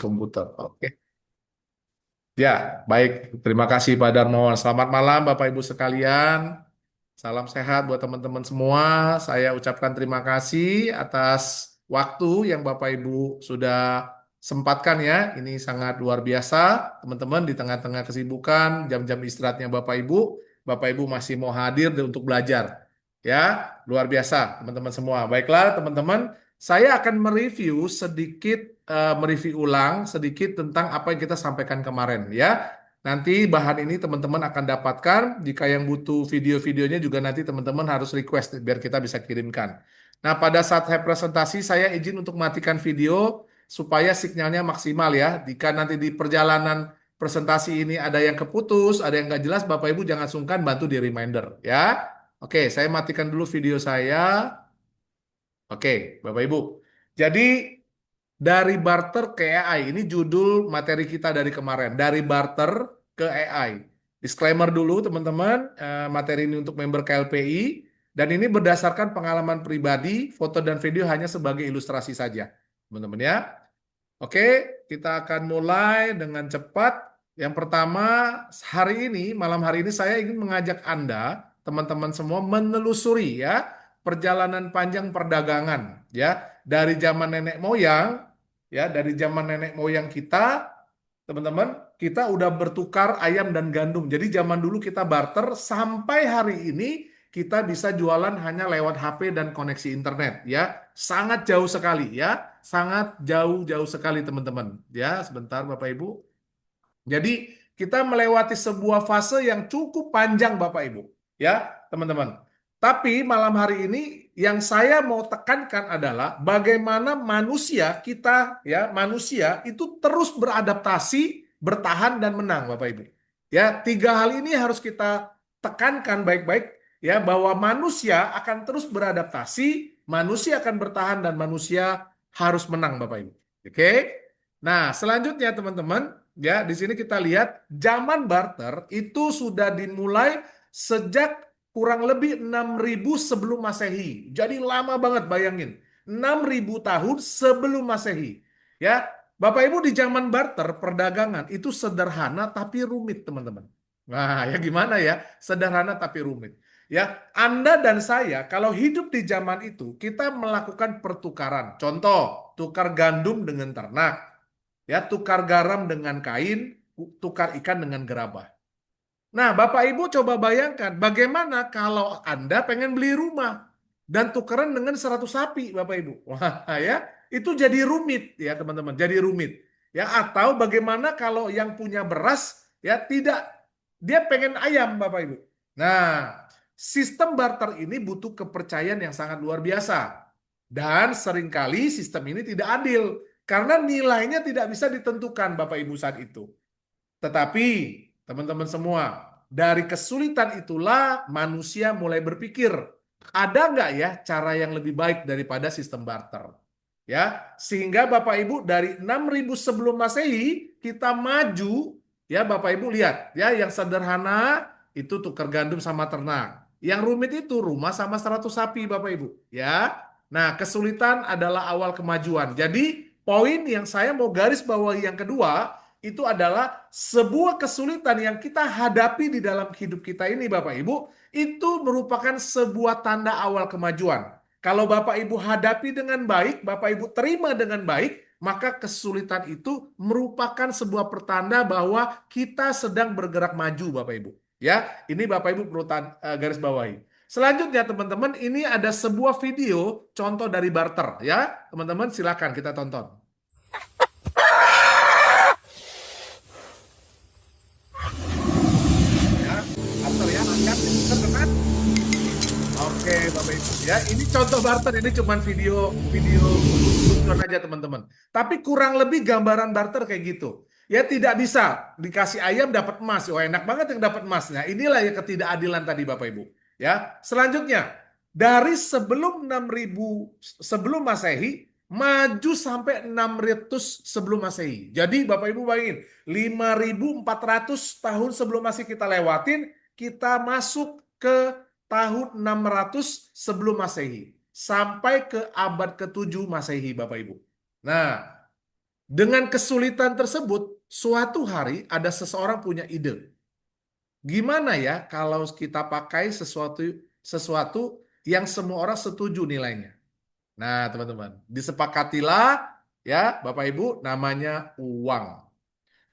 komputer. Oke. Ya, baik. Terima kasih Pak Darmawan. Selamat malam Bapak Ibu sekalian. Salam sehat buat teman-teman semua. Saya ucapkan terima kasih atas waktu yang Bapak Ibu sudah sempatkan ya. Ini sangat luar biasa, teman-teman, di tengah-tengah kesibukan, jam-jam istirahatnya Bapak Ibu masih mau hadir untuk belajar. Ya, luar biasa, teman-teman semua. Baiklah, teman-teman, saya akan mereview ulang sedikit tentang apa yang kita sampaikan kemarin ya. Nanti bahan ini teman-teman akan dapatkan. Jika yang butuh video-videonya juga nanti teman-teman harus request biar kita bisa kirimkan. Nah, pada saat saya presentasi saya izin untuk matikan video supaya sinyalnya maksimal ya. Jika nanti di perjalanan presentasi ini ada yang keputus, ada yang nggak jelas, Bapak Ibu jangan sungkan bantu di reminder ya. Oke, saya matikan dulu video saya. Oke, Bapak Ibu. Jadi dari barter ke AI, ini judul materi kita dari kemarin. Dari barter ke AI. Disclaimer dulu teman-teman, materi ini untuk member KLPI. Dan ini berdasarkan pengalaman pribadi, foto dan video hanya sebagai ilustrasi saja. Teman-teman ya. Oke, kita akan mulai dengan cepat. Yang pertama, malam hari ini saya ingin mengajak Anda, teman-teman semua, menelusuri ya, perjalanan panjang perdagangan ya, dari zaman nenek moyang ya, dari zaman nenek moyang kita, teman-teman, kita udah bertukar ayam dan gandum. Jadi zaman dulu kita barter, sampai hari ini kita bisa jualan hanya lewat HP dan koneksi internet ya. Sangat jauh sekali ya. Sangat jauh-jauh sekali teman-teman. Ya, sebentar Bapak Ibu. Jadi kita melewati sebuah fase yang cukup panjang Bapak Ibu. Ya, teman-teman. Tapi malam hari ini yang saya mau tekankan adalah bagaimana manusia itu terus beradaptasi, bertahan dan menang Bapak Ibu. Ya, tiga hal ini harus kita tekankan baik-baik ya, bahwa manusia akan terus beradaptasi, manusia akan bertahan dan manusia harus menang Bapak Ibu. Oke. Nah, selanjutnya teman-teman, ya di sini kita lihat zaman barter itu sudah dimulai sejak kurang lebih 6.000 sebelum Masehi. Jadi lama banget bayangin. 6.000 tahun sebelum Masehi. Ya, Bapak Ibu di zaman barter perdagangan itu sederhana tapi rumit, teman-teman. Nah, ya gimana ya? Sederhana tapi rumit. Ya, Anda dan saya kalau hidup di zaman itu kita melakukan pertukaran. Contoh, tukar gandum dengan ternak. Ya, tukar garam dengan kain, tukar ikan dengan gerabah. Nah, Bapak Ibu coba bayangkan bagaimana kalau Anda pengen beli rumah dan tukeran dengan 100 sapi, Bapak Ibu. Wah, ya, itu jadi rumit ya, teman-teman, jadi rumit. Ya, atau bagaimana kalau yang punya beras ya tidak, dia pengen ayam, Bapak Ibu. Nah, sistem barter ini butuh kepercayaan yang sangat luar biasa. Dan seringkali sistem ini tidak adil karena nilainya tidak bisa ditentukan Bapak Ibu saat itu. Tetapi teman-teman semua, dari kesulitan itulah manusia mulai berpikir, ada nggak ya cara yang lebih baik daripada sistem barter? Ya, sehingga Bapak Ibu dari 6.000 sebelum Masehi kita maju, ya Bapak Ibu lihat, ya yang sederhana itu tukar gandum sama ternak. Yang rumit itu rumah sama 100 sapi Bapak Ibu, ya. Nah, kesulitan adalah awal kemajuan. Jadi, poin yang saya mau garis bawahi yang kedua itu adalah sebuah kesulitan yang kita hadapi di dalam hidup kita ini Bapak Ibu, itu merupakan sebuah tanda awal kemajuan. Kalau Bapak Ibu hadapi dengan baik, Bapak Ibu terima dengan baik, maka kesulitan itu merupakan sebuah pertanda bahwa kita sedang bergerak maju Bapak Ibu. Ya, ini Bapak Ibu perlu garis bawahi. Selanjutnya teman-teman, ini ada sebuah video contoh dari barter ya. Teman-teman silakan kita tonton. Ya, barter ya, angkat, tekan. Oke, Bapak Ibu. Ya, ini contoh barter. Ini cuma video video lucu aja teman-teman. Tapi kurang lebih gambaran barter kayak gitu. Ya tidak bisa dikasih ayam dapat emas. Oh enak banget yang dapat emas. Nah inilah yang ketidakadilan tadi Bapak Ibu. Ya, selanjutnya dari sebelum 6.000 sebelum Masehi maju sampai 600 sebelum Masehi. Jadi Bapak Ibu bayangin 5.400 tahun sebelum Masehi kita lewatin, kita masuk ke tahun 600 sebelum Masehi sampai ke abad ke-7 Masehi Bapak Ibu. Nah, Dengan kesulitan tersebut, suatu hari ada seseorang punya ide. Gimana ya kalau kita pakai sesuatu sesuatu yang semua orang setuju nilainya? Nah, teman-teman, disepakatilah ya, Bapak Ibu, namanya uang.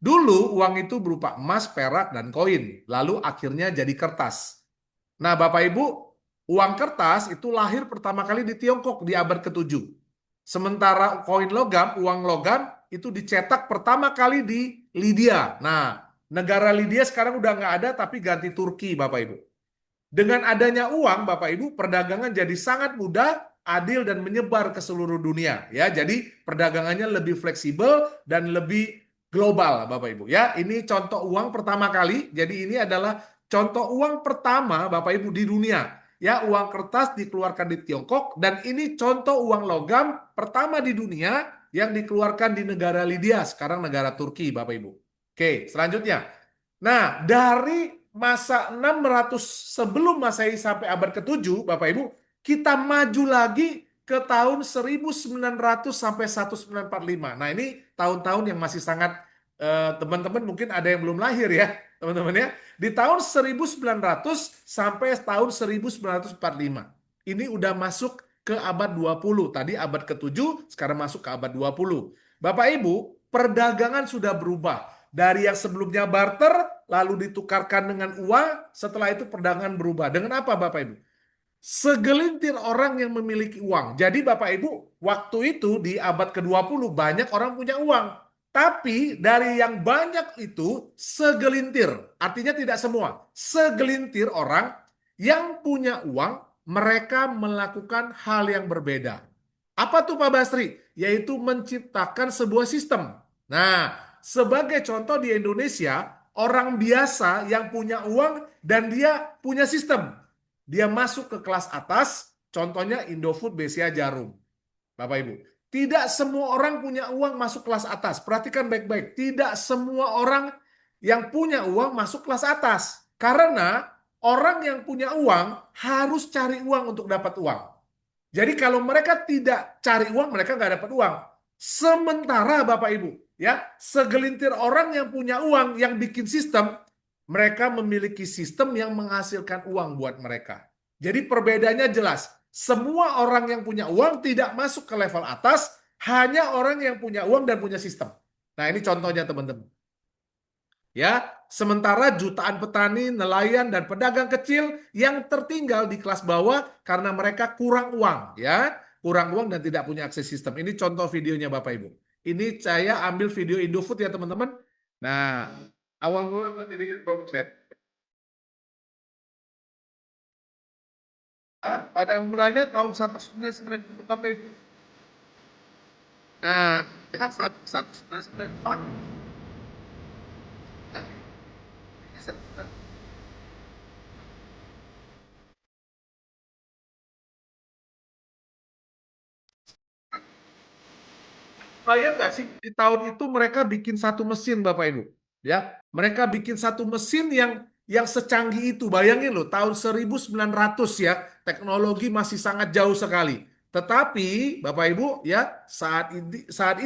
Dulu uang itu berupa emas, perak, dan koin. Lalu akhirnya jadi kertas. Nah, Bapak Ibu, uang kertas itu lahir pertama kali di Tiongkok di abad ke-7. Sementara koin logam, uang logam itu dicetak pertama kali di Lydia. Nah, negara Lydia sekarang udah nggak ada tapi ganti Turki, Bapak Ibu. Dengan adanya uang, Bapak Ibu, perdagangan jadi sangat mudah, adil dan menyebar ke seluruh dunia. Ya, jadi perdagangannya lebih fleksibel dan lebih global, Bapak Ibu. Ya, ini contoh uang pertama kali. Jadi ini adalah contoh uang pertama, Bapak Ibu, di dunia. Ya, uang kertas dikeluarkan di Tiongkok dan ini contoh uang logam pertama di dunia yang dikeluarkan di negara Lydia, sekarang negara Turki, Bapak Ibu. Oke, selanjutnya. Nah, dari masa 600 sebelum Masehi sampai abad ke-7, Bapak Ibu, kita maju lagi ke tahun 1900 sampai 1945. Nah, ini tahun-tahun yang masih sangat teman-teman mungkin ada yang belum lahir ya, teman-teman ya. Di tahun 1900 sampai tahun 1945. Ini udah masuk ke abad 20. Tadi abad ke-7, sekarang masuk ke abad 20. Bapak Ibu, perdagangan sudah berubah. Dari yang sebelumnya barter, lalu ditukarkan dengan uang, setelah itu perdagangan berubah. Dengan apa Bapak Ibu? Segelintir orang yang memiliki uang. Jadi Bapak Ibu, waktu itu di abad ke-20 banyak orang punya uang. Tapi dari yang banyak itu segelintir, artinya tidak semua. Segelintir orang yang punya uang, mereka melakukan hal yang berbeda. Apa tuh Pak Basri? Yaitu menciptakan sebuah sistem. Nah, sebagai contoh di Indonesia, orang biasa yang punya uang dan dia punya sistem. Dia masuk ke kelas atas, contohnya Indofood, BCA, Jarum. Bapak Ibu, tidak semua orang punya uang masuk kelas atas. Perhatikan baik-baik, tidak semua orang yang punya uang masuk kelas atas. Karena orang yang punya uang harus cari uang untuk dapat uang. Jadi kalau mereka tidak cari uang, mereka nggak dapat uang. Sementara Bapak Ibu, ya, segelintir orang yang punya uang, yang bikin sistem, mereka memiliki sistem yang menghasilkan uang buat mereka. Jadi perbedaannya jelas. Semua orang yang punya uang tidak masuk ke level atas, hanya orang yang punya uang dan punya sistem. Nah, ini contohnya teman-teman. Ya, sementara jutaan petani, nelayan dan pedagang kecil yang tertinggal di kelas bawah karena mereka kurang uang, ya, kurang uang dan tidak punya akses sistem. Ini contoh videonya Bapak Ibu. Ini saya ambil video Indofood ya teman-teman. Nah, awal mula ini pada mulanya tahun 1999. Nah, satu satu Bayang nggak sih di tahun itu mereka bikin satu mesin Bapak Ibu, ya, mereka bikin satu mesin yang secanggih itu. Bayangin loh, tahun 1900 ya, teknologi masih sangat jauh sekali. Tetapi Bapak Ibu ya, saat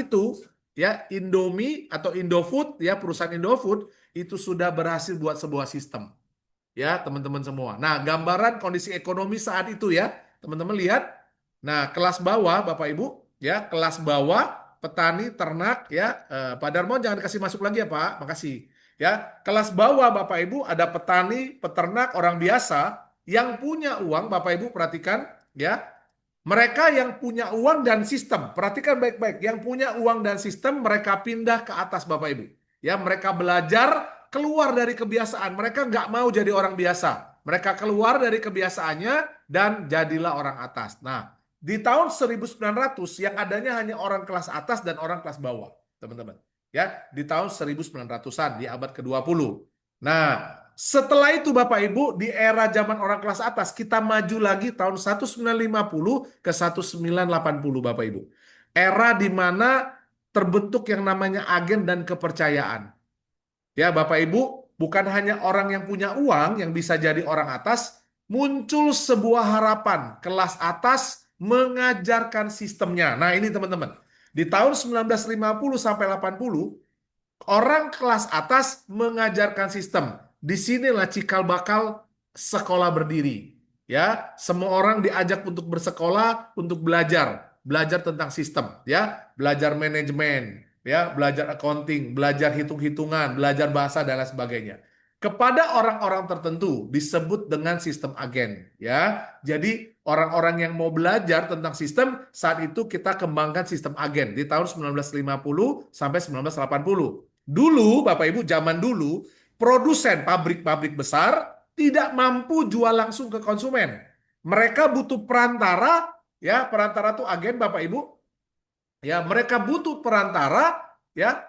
itu ya, Indomie atau Indofood ya, perusahaan Indofood itu sudah berhasil buat sebuah sistem. Ya, teman-teman semua. Nah, gambaran kondisi ekonomi saat itu ya, teman-teman lihat. Nah, kelas bawah Bapak Ibu, ya, kelas bawah petani, ternak ya. Pak Darmo jangan kasih masuk lagi ya, Pak. Makasih. Ya, kelas bawah Bapak Ibu ada petani, peternak, orang biasa yang punya uang, Bapak Ibu perhatikan ya. Mereka yang punya uang dan sistem, perhatikan baik-baik, yang punya uang dan sistem mereka pindah ke atas Bapak Ibu. Ya, mereka belajar keluar dari kebiasaan. Mereka nggak mau jadi orang biasa. Mereka keluar dari kebiasaannya dan jadilah orang atas. Nah, di tahun 1900 yang adanya hanya orang kelas atas dan orang kelas bawah, teman-teman. Ya, di tahun 1900-an di abad ke-20. Nah, setelah itu Bapak Ibu, di era zaman orang kelas atas, kita maju lagi tahun 1950 ke 1980 Bapak Ibu. Era di mana terbentuk yang namanya agen dan kepercayaan. Ya Bapak Ibu, bukan hanya orang yang punya uang yang bisa jadi orang atas, muncul sebuah harapan kelas atas mengajarkan sistemnya. Nah ini teman-teman, Di tahun 1950 sampai 80, orang kelas atas mengajarkan sistem. Disinilah cikal bakal sekolah berdiri. Ya, semua orang diajak untuk bersekolah, untuk belajar, belajar tentang sistem, ya, belajar manajemen, ya, belajar accounting, belajar hitung-hitungan, belajar bahasa dan lain sebagainya. Kepada orang-orang tertentu disebut dengan sistem agen, ya. Jadi orang-orang yang mau belajar tentang sistem, saat itu kita kembangkan sistem agen di tahun 1950 sampai 1980. Dulu, Bapak Ibu, zaman dulu, produsen pabrik-pabrik besar tidak mampu jual langsung ke konsumen. Mereka butuh perantara, ya, perantara itu agen, Bapak Ibu. Ya, mereka butuh perantara, ya,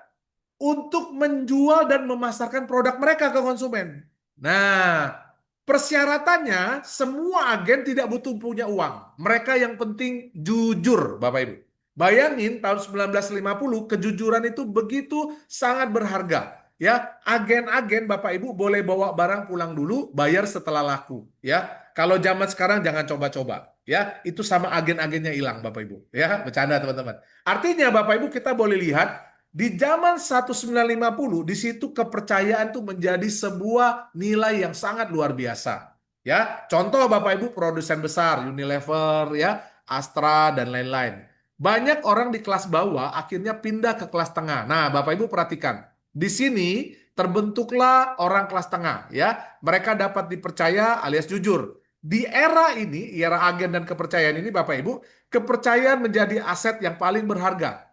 untuk menjual dan memasarkan produk mereka ke konsumen. Nah, persyaratannya semua agen tidak butuh punya uang. Mereka yang penting jujur, Bapak Ibu. Bayangin tahun 1950 kejujuran itu begitu sangat berharga. Ya, agen-agen Bapak Ibu boleh bawa barang pulang dulu, bayar setelah laku. Ya, kalau zaman sekarang jangan coba-coba. Ya, itu sama agen-agennya hilang Bapak Ibu. Ya, bercanda teman-teman. Artinya Bapak Ibu kita boleh lihat di zaman 1950, di situ kepercayaan itu menjadi sebuah nilai yang sangat luar biasa. Ya, contoh Bapak Ibu produsen besar, Unilever, ya, Astra dan lain-lain. Banyak orang di kelas bawah akhirnya pindah ke kelas tengah. Nah, Bapak Ibu perhatikan, di sini terbentuklah orang kelas tengah, ya. Mereka dapat dipercaya alias jujur. Di era ini, era agen dan kepercayaan ini, Bapak Ibu, kepercayaan menjadi aset yang paling berharga.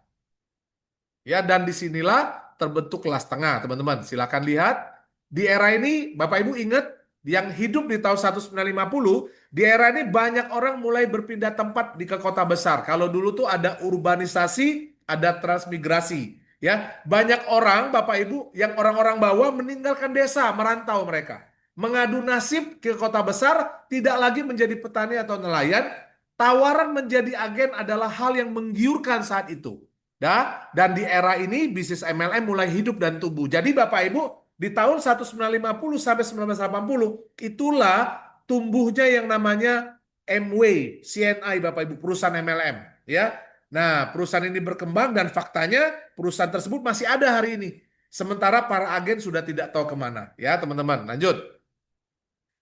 Ya, dan disinilah terbentuk kelas tengah, teman-teman. Silakan lihat. Di era ini, Bapak Ibu ingat, yang hidup di tahun 1950, di era ini banyak orang mulai berpindah tempat di ke kota besar. Kalau dulu tuh ada urbanisasi, ada transmigrasi. Ya, banyak orang, Bapak Ibu, yang orang-orang bawah meninggalkan desa, merantau mereka. Mengadu nasib ke kota besar, tidak lagi menjadi petani atau nelayan. Tawaran menjadi agen adalah hal yang menggiurkan saat itu. Dan di era ini bisnis MLM mulai hidup dan tumbuh. Jadi Bapak Ibu, di tahun 1950 sampai 1980 itulah tumbuhnya yang namanya Amway, CNI Bapak Ibu, perusahaan MLM, ya. Nah, perusahaan ini berkembang dan faktanya perusahaan tersebut masih ada hari ini. Sementara para agen sudah tidak tahu kemana. Ya, teman-teman, lanjut.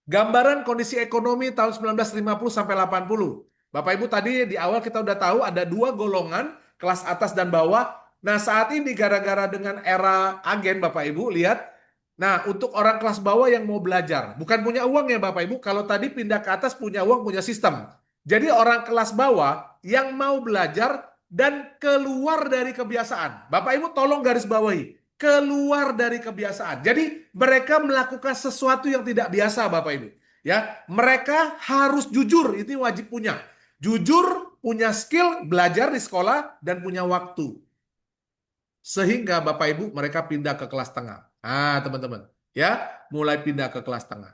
Gambaran kondisi ekonomi tahun 1950 sampai 80. Bapak Ibu tadi di awal kita udah tahu ada dua golongan, kelas atas dan bawah. Nah, saat ini gara-gara dengan era agen Bapak Ibu lihat, nah untuk orang kelas bawah yang mau belajar, bukan punya uang ya Bapak Ibu, kalau tadi pindah ke atas punya uang, punya sistem. Jadi orang kelas bawah yang mau belajar dan keluar dari kebiasaan. Bapak Ibu tolong garis bawahi, keluar dari kebiasaan. Jadi mereka melakukan sesuatu yang tidak biasa, Bapak Ibu. Ya, mereka harus jujur, itu wajib punya. Jujur, punya skill, belajar di sekolah dan punya waktu. Sehingga Bapak Ibu mereka pindah ke kelas tengah. Ah, teman-teman, ya, mulai pindah ke kelas tengah.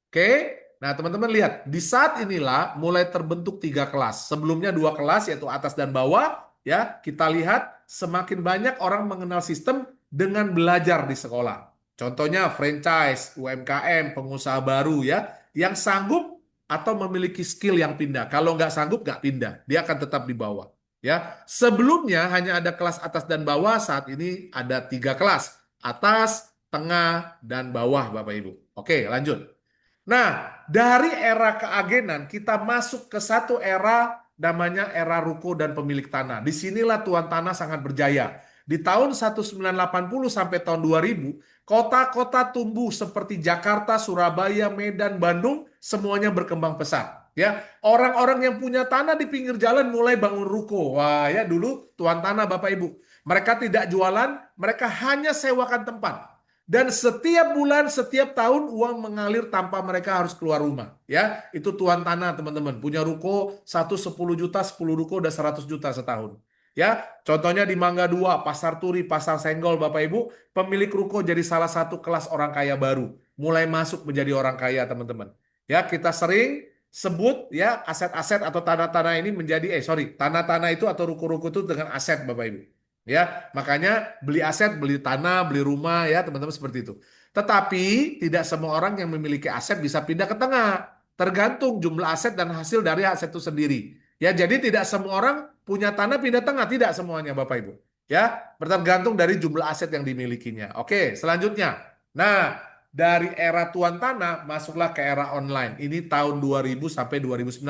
Oke, nah teman-teman lihat, di saat inilah mulai terbentuk tiga kelas. Sebelumnya dua kelas yaitu atas dan bawah. Ya, kita lihat semakin banyak orang mengenal sistem dengan belajar di sekolah. Contohnya franchise, UMKM, pengusaha baru ya, yang sanggup atau memiliki skill yang pindah. Kalau nggak sanggup nggak pindah, dia akan tetap di bawah. Ya, sebelumnya hanya ada kelas atas dan bawah, saat ini ada tiga kelas, atas, tengah, dan bawah, Bapak Ibu. Oke, lanjut. Nah, dari era keagenan kita masuk ke satu era namanya era ruko dan pemilik tanah. Disinilah tuan tanah sangat berjaya. Di tahun 1980 sampai tahun 2000, kota-kota tumbuh seperti Jakarta, Surabaya, Medan, Bandung, semuanya berkembang pesat. Ya, orang-orang yang punya tanah di pinggir jalan mulai bangun ruko. Wah, ya dulu tuan tanah Bapak Ibu. Mereka tidak jualan, mereka hanya sewakan tempat. Dan setiap bulan, setiap tahun uang mengalir tanpa mereka harus keluar rumah. Ya, itu tuan tanah teman-teman. Punya ruko satu 10 juta, 10 ruko udah 100 juta setahun. Ya, contohnya di Mangga 2, Pasar Turi, Pasar Senggol, Bapak Ibu, pemilik ruko jadi salah satu kelas orang kaya baru. Mulai masuk menjadi orang kaya teman-teman. Ya, kita sering sebut ya aset-aset atau tanah-tanah ini menjadi tanah-tanah itu atau ruko-ruko itu dengan aset Bapak Ibu. Ya, makanya beli aset, beli tanah, beli rumah ya, teman-teman seperti itu. Tetapi tidak semua orang yang memiliki aset bisa pindah ke tengah. Tergantung jumlah aset dan hasil dari aset itu sendiri. Ya, jadi tidak semua orang punya tanah pindah tengah, tidak semuanya Bapak Ibu. Ya, tergantung dari jumlah aset yang dimilikinya. Oke, selanjutnya. Nah, dari era tuan tanah masuklah ke era online. Ini tahun 2000 sampai 2019.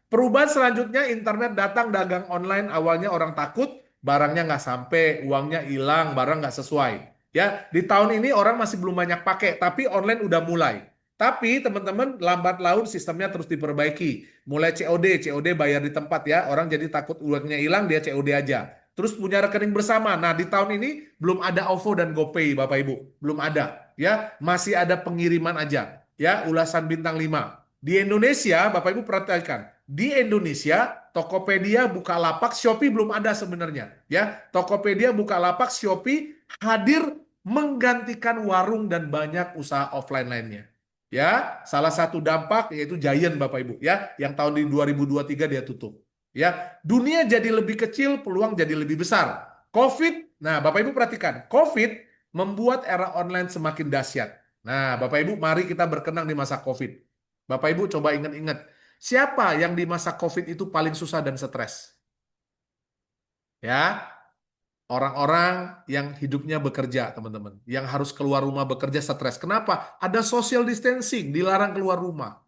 Perubahan selanjutnya internet datang, dagang online. Awalnya orang takut, barangnya nggak sampai, uangnya hilang, barang nggak sesuai. Ya, di tahun ini orang masih belum banyak pakai, tapi online udah mulai. Tapi teman-teman, lambat laun sistemnya terus diperbaiki. Mulai COD bayar di tempat ya. Orang jadi takut uangnya hilang, dia COD aja. Terus punya rekening bersama. Nah, di tahun ini belum ada OVO dan GoPay, Bapak Ibu. Belum ada, ya. Masih ada pengiriman aja. Ya, ulasan bintang 5. Di Indonesia, Bapak Ibu perhatikan. Di Indonesia, Tokopedia, Bukalapak, Shopee belum ada sebenarnya. Ya, Tokopedia, Bukalapak, Shopee hadir menggantikan warung dan banyak usaha offline lainnya. Ya, salah satu dampak yaitu Giant Bapak Ibu ya, yang tahun di 2023 dia tutup. Ya, dunia jadi lebih kecil, peluang jadi lebih besar. COVID, nah Bapak Ibu perhatikan, COVID membuat era online semakin dahsyat. Nah, Bapak Ibu mari kita berkenang di masa COVID. Bapak Ibu coba ingat-ingat, siapa yang di masa COVID itu paling susah dan stres? Ya, orang-orang yang hidupnya bekerja, teman-teman. Yang harus keluar rumah bekerja stres. Kenapa? Ada social distancing, dilarang keluar rumah.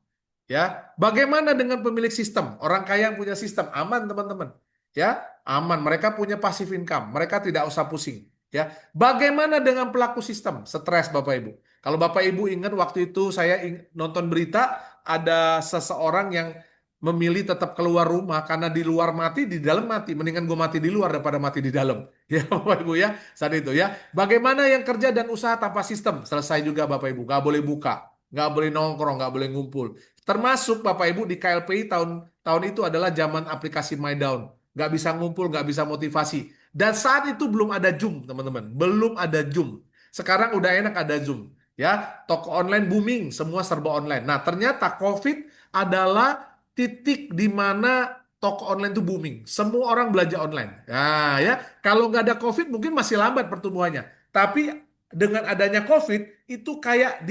Ya, bagaimana dengan pemilik sistem? Orang kaya yang punya sistem aman, teman-teman. Ya, aman. Mereka punya passive income. Mereka tidak usah pusing. Ya, bagaimana dengan pelaku sistem? Stres, Bapak Ibu. Kalau Bapak Ibu ingat waktu itu saya nonton berita ada seseorang yang memilih tetap keluar rumah karena di luar mati, di dalam mati. Mendingan gue mati di luar daripada mati di dalam. Ya, Bapak Ibu ya. Saat itu ya. Bagaimana yang kerja dan usaha tanpa sistem? Selesai juga Bapak Ibu. Nggak boleh buka, nggak boleh nongkrong, nggak boleh ngumpul. Termasuk Bapak Ibu di KLPI tahun tahun itu adalah zaman aplikasi My Down. Nggak bisa ngumpul, nggak bisa motivasi. Dan saat itu belum ada Zoom, teman-teman. Belum ada Zoom. Sekarang udah enak ada Zoom. Ya, toko online booming, semua serba online. Nah, ternyata COVID adalah titik di mana toko online itu booming. Semua orang belanja online. Nah, ya, kalau nggak ada COVID mungkin masih lambat pertumbuhannya. Tapi dengan adanya COVID itu kayak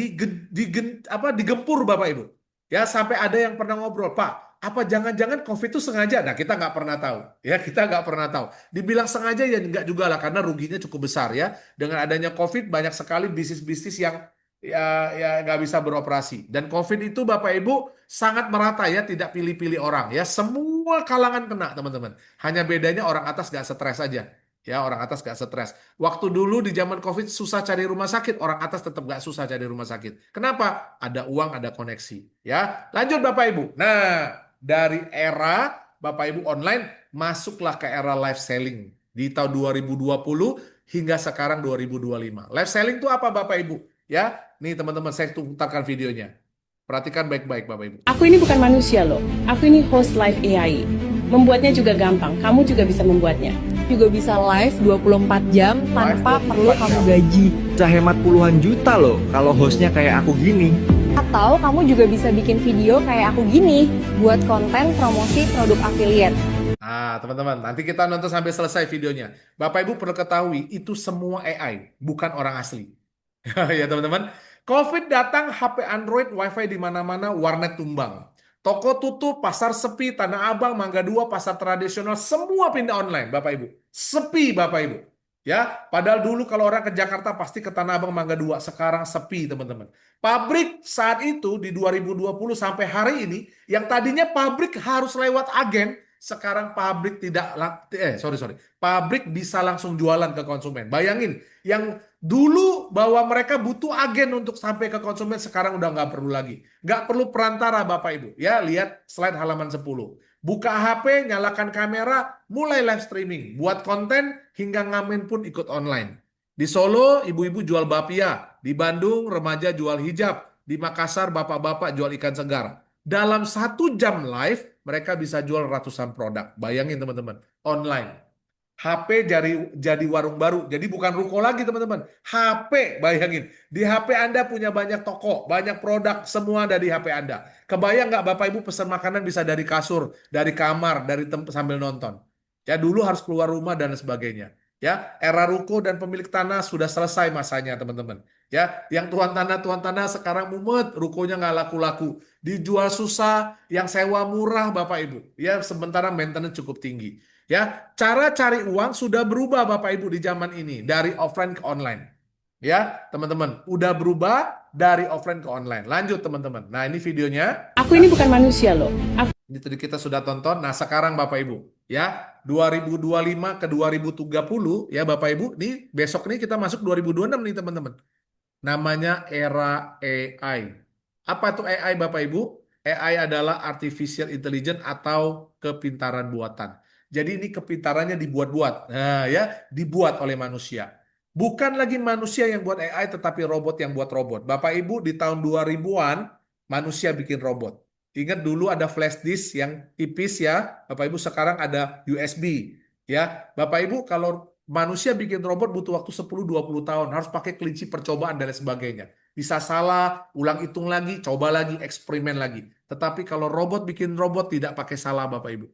digempur Bapak Ibu. Ya, sampai ada yang pernah ngobrol, Pak, apa jangan-jangan COVID itu sengaja? Nah, kita nggak pernah tahu. Ya, kita nggak pernah tahu. Dibilang sengaja ya nggak juga lah, karena ruginya cukup besar ya. Dengan adanya COVID, banyak sekali bisnis-bisnis yang ya nggak bisa beroperasi. Dan COVID itu Bapak Ibu sangat merata ya, tidak pilih-pilih orang ya. Semua kalangan kena, teman-teman. Hanya bedanya orang atas nggak stres aja. Ya, orang atas nggak stres. Waktu dulu di zaman COVID susah cari rumah sakit, orang atas tetap nggak susah cari rumah sakit. Kenapa? Ada uang, ada koneksi. Ya, lanjut Bapak Ibu. Nah, dari era Bapak Ibu online, masuklah ke era live selling di tahun 2020 hingga sekarang 2025. Live selling itu apa Bapak Ibu? Ya, nih teman-teman saya putarkan videonya. Perhatikan baik-baik Bapak Ibu. Aku ini bukan manusia loh. Aku ini host live AI. Membuatnya juga gampang. Kamu juga bisa membuatnya. Juga bisa live 24 jam tanpa Live 24 perlu kamu jam. gaji. Bisa hemat puluhan juta loh kalau hostnya kayak aku gini. Atau kamu juga bisa bikin video kayak aku gini buat konten promosi produk affiliate. Nah, teman-teman, nanti kita nonton sampai selesai videonya. Bapak Ibu perlu ketahui, itu semua AI, bukan orang asli. Ya, teman-teman. COVID datang, HP Android, WiFi di mana-mana, warnet tumbang. Toko tutup, pasar sepi, Tanah Abang, Mangga Dua, pasar tradisional, semua pindah online, Bapak Ibu. Sepi, Bapak Ibu. Ya, padahal dulu kalau orang ke Jakarta pasti ke Tanah Abang, Mangga Dua. Sekarang sepi, teman-teman. Pabrik saat itu di 2020 sampai hari ini, yang tadinya pabrik harus lewat agen, sekarang pabrik tidak, pabrik bisa langsung jualan ke konsumen. Bayangin, yang dulu bahwa mereka butuh agen untuk sampai ke konsumen, sekarang udah nggak perlu lagi. Nggak perlu perantara Bapak Ibu. Ya, lihat slide halaman 10. Buka HP, nyalakan kamera, mulai live streaming. Buat konten, hingga ngamen pun ikut online. Di Solo, ibu-ibu jual bapia. Di Bandung, remaja jual hijab. Di Makassar, bapak-bapak jual ikan segar. Dalam 1 jam live, mereka bisa jual ratusan produk. Bayangin teman-teman, online. HP jadi warung baru. Jadi bukan ruko lagi teman-teman. HP, bayangin. Di HP Anda punya banyak toko, banyak produk, semua ada di HP Anda. Kebayang nggak Bapak Ibu pesan makanan bisa dari kasur, dari kamar, dari sambil nonton. Ya dulu harus keluar rumah dan sebagainya. Ya, era ruko dan pemilik tanah sudah selesai masanya, teman-teman. Ya, yang tuan tanah sekarang mumet, rukonya nggak laku-laku, dijual susah, yang sewa murah, Bapak Ibu. Ya, sementara maintenance cukup tinggi. Ya, cara cari uang sudah berubah, Bapak Ibu, di zaman ini dari offline ke online. Ya, teman-teman, udah berubah dari offline ke online. Lanjut, teman-teman. Nah, ini videonya. Aku ini bukan manusia loh. Ini tadi kita sudah tonton. Nah, sekarang Bapak Ibu, ya, 2025 ke 2030 ya Bapak Ibu, nih besok nih kita masuk 2026 nih teman-teman. Namanya era AI. Apa itu AI Bapak Ibu? AI adalah artificial intelligence atau kepintaran buatan. Jadi ini kepintarannya dibuat-buat. Nah, ya, dibuat oleh manusia. Bukan lagi manusia yang buat AI tetapi robot yang buat robot. Bapak Ibu, di tahun 2000-an manusia bikin robot. Ingat dulu ada flash disk yang tipis ya, Bapak Ibu, sekarang ada USB. Ya, Bapak Ibu, kalau manusia bikin robot butuh waktu 10-20 tahun, harus pakai kelinci percobaan dan lain sebagainya. Bisa salah, ulang hitung lagi, coba lagi, eksperimen lagi. Tetapi kalau robot bikin robot tidak pakai salah Bapak Ibu.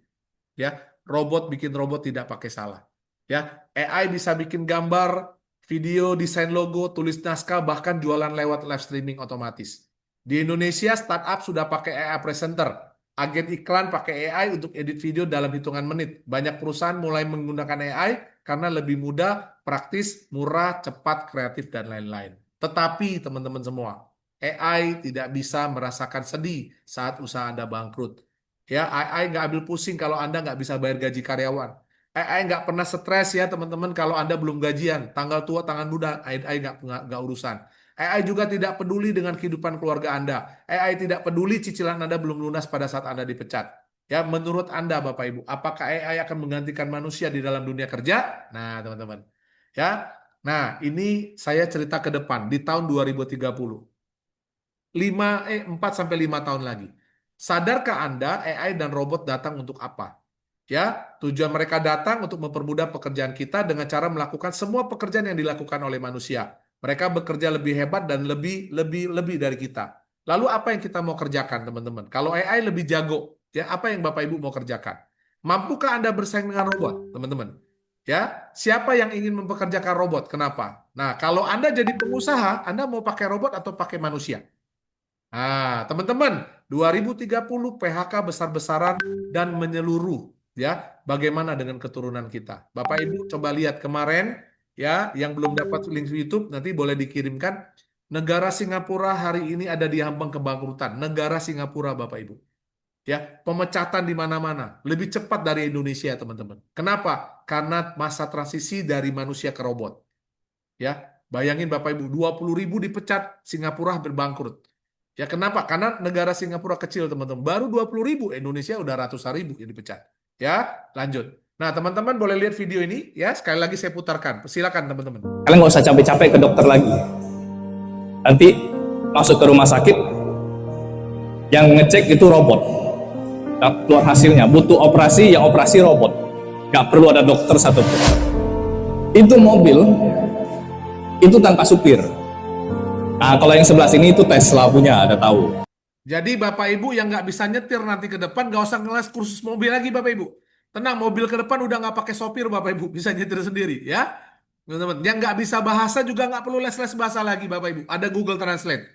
Ya, robot bikin robot tidak pakai salah. Ya, AI bisa bikin gambar, video, desain logo, tulis naskah, bahkan jualan lewat live streaming otomatis. Di Indonesia, startup sudah pakai AI presenter. Agen iklan pakai AI untuk edit video dalam hitungan menit. Banyak perusahaan mulai menggunakan AI karena lebih mudah, praktis, murah, cepat, kreatif, dan lain-lain. Tetapi, teman-teman semua, AI tidak bisa merasakan sedih saat usaha Anda bangkrut. Ya, AI nggak ambil pusing kalau Anda nggak bisa bayar gaji karyawan. AI nggak pernah stres ya, teman-teman, kalau Anda belum gajian. Tanggal tua, tangan muda, AI nggak urusan. AI juga tidak peduli dengan kehidupan keluarga Anda. AI tidak peduli cicilan Anda belum lunas pada saat Anda dipecat. Ya, menurut Anda Bapak Ibu, apakah AI akan menggantikan manusia di dalam dunia kerja? Nah, teman-teman. Ya. Nah, ini saya cerita ke depan di tahun 2030. 4 sampai 5 tahun lagi. Sadarkah Anda AI dan robot datang untuk apa? Ya, tujuan mereka datang untuk mempermudah pekerjaan kita dengan cara melakukan semua pekerjaan yang dilakukan oleh manusia. Mereka bekerja lebih hebat dan lebih dari kita. Lalu apa yang kita mau kerjakan, teman-teman? Kalau AI lebih jago, ya apa yang Bapak Ibu mau kerjakan? Mampukah Anda bersaing dengan robot, teman-teman? Ya, siapa yang ingin mempekerjakan robot? Kenapa? Nah, kalau Anda jadi pengusaha, Anda mau pakai robot atau pakai manusia? Nah, teman-teman, 2030 PHK besar-besaran dan menyeluruh. Ya, bagaimana dengan keturunan kita? Bapak Ibu coba lihat kemarin ya, yang belum dapat link YouTube nanti boleh dikirimkan. Negara Singapura hari ini ada di ambang kebangkrutan. Negara Singapura, Bapak Ibu. Ya, pemecatan di mana-mana. Lebih cepat dari Indonesia, teman-teman. Kenapa? Karena masa transisi dari manusia ke robot. Ya, bayangin Bapak Ibu, 20.000 dipecat, Singapura hampir bangkrut. Ya kenapa? Karena negara Singapura kecil, teman-teman. Baru 20.000, Indonesia udah ratusan ribu yang dipecat. Ya, lanjut. Nah, teman-teman boleh lihat video ini ya. Sekali lagi saya putarkan. Silakan teman-teman. Kalian nggak usah capek-capek ke dokter lagi. Nanti masuk ke rumah sakit, yang ngecek itu robot. Nah, keluar hasilnya, butuh operasi, yang operasi robot. Nggak perlu ada dokter satupun. Itu mobil, itu tanpa supir. Nah, kalau yang sebelah sini itu Tesla punya, ada tahu. Jadi Bapak Ibu yang nggak bisa nyetir nanti ke depan, nggak usah ngeles kursus mobil lagi Bapak Ibu. Tenang, mobil ke depan udah nggak pakai sopir Bapak Ibu, bisa nyetir sendiri ya. Teman-teman, yang nggak bisa bahasa juga nggak perlu les-les bahasa lagi Bapak Ibu. Ada Google Translate.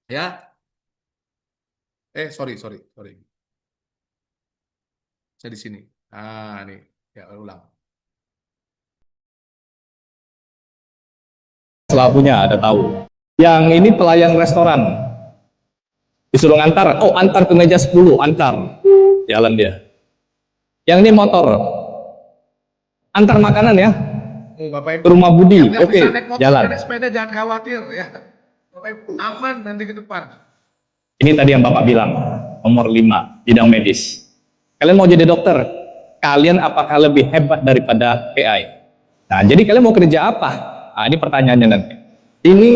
Ya. Sorry. Saya di sini. Ah, nih. Ya, ulang. Tesla punya, ada tahu. Yang ini pelayan restoran. Disuruh ngantar, oh antar ke meja 10, antar. Jalan dia. Yang ini motor. Antar makanan ya. Bapak Ibu. Ke rumah Budi, Yang oke, bisa naik motor, jalan. naik sepeda jangan khawatir ya. Bapak Ibu, aman nanti ke depan. Ini tadi yang Bapak bilang, nomor 5, bidang medis. Kalian mau jadi dokter? Kalian apakah lebih hebat daripada AI? Nah, jadi kalian mau kerja apa? Nah, ini pertanyaannya nanti. Ini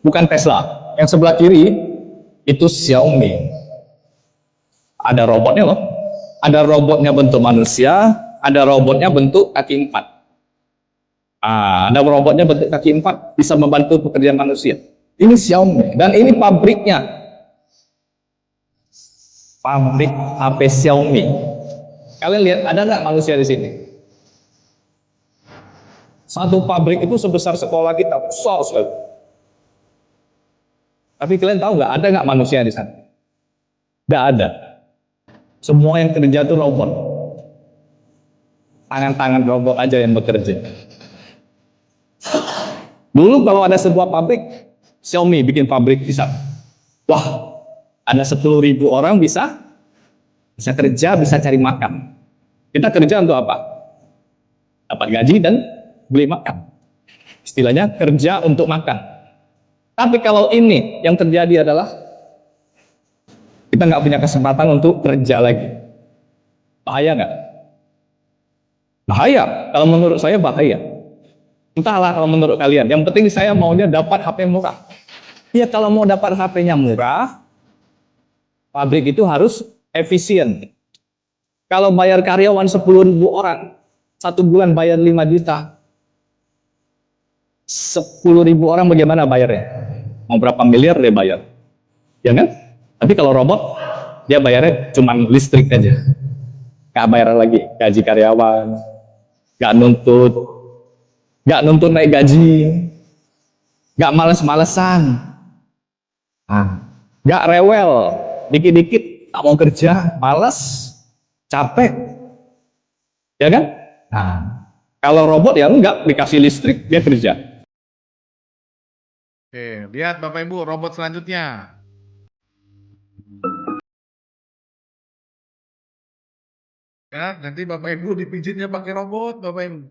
bukan Tesla. Yang sebelah kiri, itu Xiaomi. Ada robotnya loh. Ada robotnya bentuk manusia, ada robotnya bentuk kaki 4. Ada robotnya bentuk kaki 4, bisa membantu pekerjaan manusia. Ini Xiaomi, dan ini pabriknya. Pabrik HP Xiaomi. Kalian lihat, ada nggak manusia di sini? Satu pabrik itu sebesar sekolah kita, besar sekali. Tapi kalian tahu nggak, ada nggak manusia di sana? Nggak ada. Semua yang kerja itu robot. Tangan-tangan robot aja yang bekerja. Dulu kalau ada sebuah pabrik, Xiaomi bikin pabrik di sana. Wah, ada 10.000 orang bisa kerja, bisa cari makan. Kita kerja untuk apa? Dapat gaji dan beli makan. Istilahnya kerja untuk makan. Tapi kalau ini yang terjadi adalah kita nggak punya kesempatan untuk kerja lagi. Bahaya nggak? Bahaya. Kalau menurut saya bahaya. Entahlah kalau menurut kalian. Yang penting saya maunya dapat HP murah. Ya kalau mau dapat HP-nya murah, pabrik itu harus efisien. Kalau bayar karyawan 10.000 orang, 1 bulan bayar 5 juta. 10.000 orang bagaimana bayarnya? Mau berapa miliar dia bayar, ya kan? Tapi kalau robot, dia bayarnya cuma listrik aja, nggak bayar lagi gaji karyawan, nggak nuntut naik gaji, nggak males-malesan, nggak rewel, dikit-dikit nggak mau kerja, males, capek, ya kan? Nah, kalau robot ya enggak, dikasih listrik dia kerja. Oke, lihat Bapak Ibu robot selanjutnya. Ya, nanti Bapak Ibu dipijitnya pakai robot, Bapak Ibu.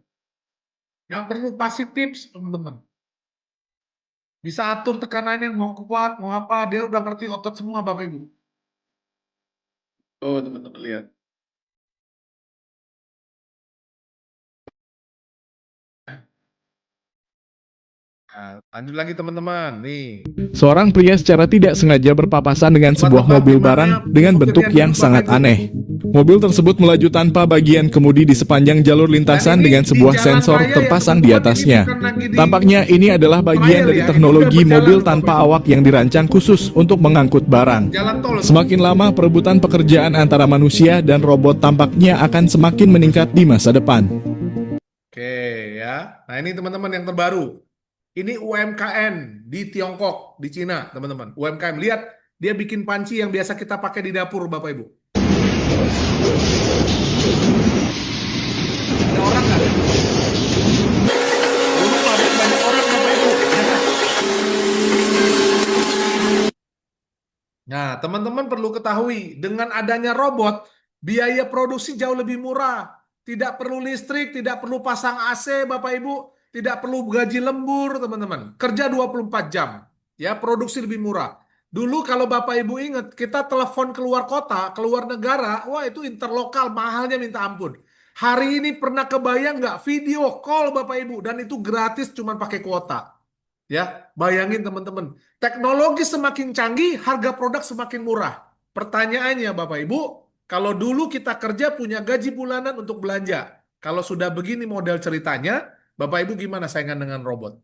Yang perlu kasih tips, teman-teman. Bisa atur tekanannya, mau kuat, mau apa, dia udah ngerti otot semua, Bapak Ibu. Oh, teman-teman lihat. Nah, lanjut lagi teman-teman, nih. Seorang pria secara tidak sengaja berpapasan dengan sebuah mobil barang dengan bentuk yang sangat aneh. Mobil tersebut melaju tanpa bagian kemudi di sepanjang jalur lintasan dengan sebuah sensor terpasang di atasnya. Tampaknya ini adalah bagian dari teknologi mobil tanpa awak yang dirancang khusus untuk mengangkut barang. Semakin lama perebutan pekerjaan antara manusia dan robot tampaknya akan semakin meningkat di masa depan. Oke, ya. Nah, ini teman-teman yang terbaru. Ini UMKM di Tiongkok, di Cina, teman-teman. UMKM, lihat dia bikin panci yang biasa kita pakai di dapur, Bapak Ibu. Ada orang nggak? Dulu pabrik banyak orang, Bapak Ibu. Nah, teman-teman perlu ketahui, dengan adanya robot, biaya produksi jauh lebih murah. Tidak perlu listrik, tidak perlu pasang AC, Bapak Ibu. Tidak perlu gaji lembur, teman-teman. Kerja 24 jam. Ya, produksi lebih murah. Dulu kalau Bapak Ibu ingat, kita telepon keluar kota, keluar negara, wah itu interlokal, mahalnya minta ampun. Hari ini pernah kebayang nggak video call Bapak Ibu, dan itu gratis cuma pakai kuota. Ya, bayangin teman-teman. Teknologi semakin canggih, harga produk semakin murah. Pertanyaannya Bapak Ibu, kalau dulu kita kerja punya gaji bulanan untuk belanja, kalau sudah begini model ceritanya, Bapak Ibu gimana saingan dengan robot?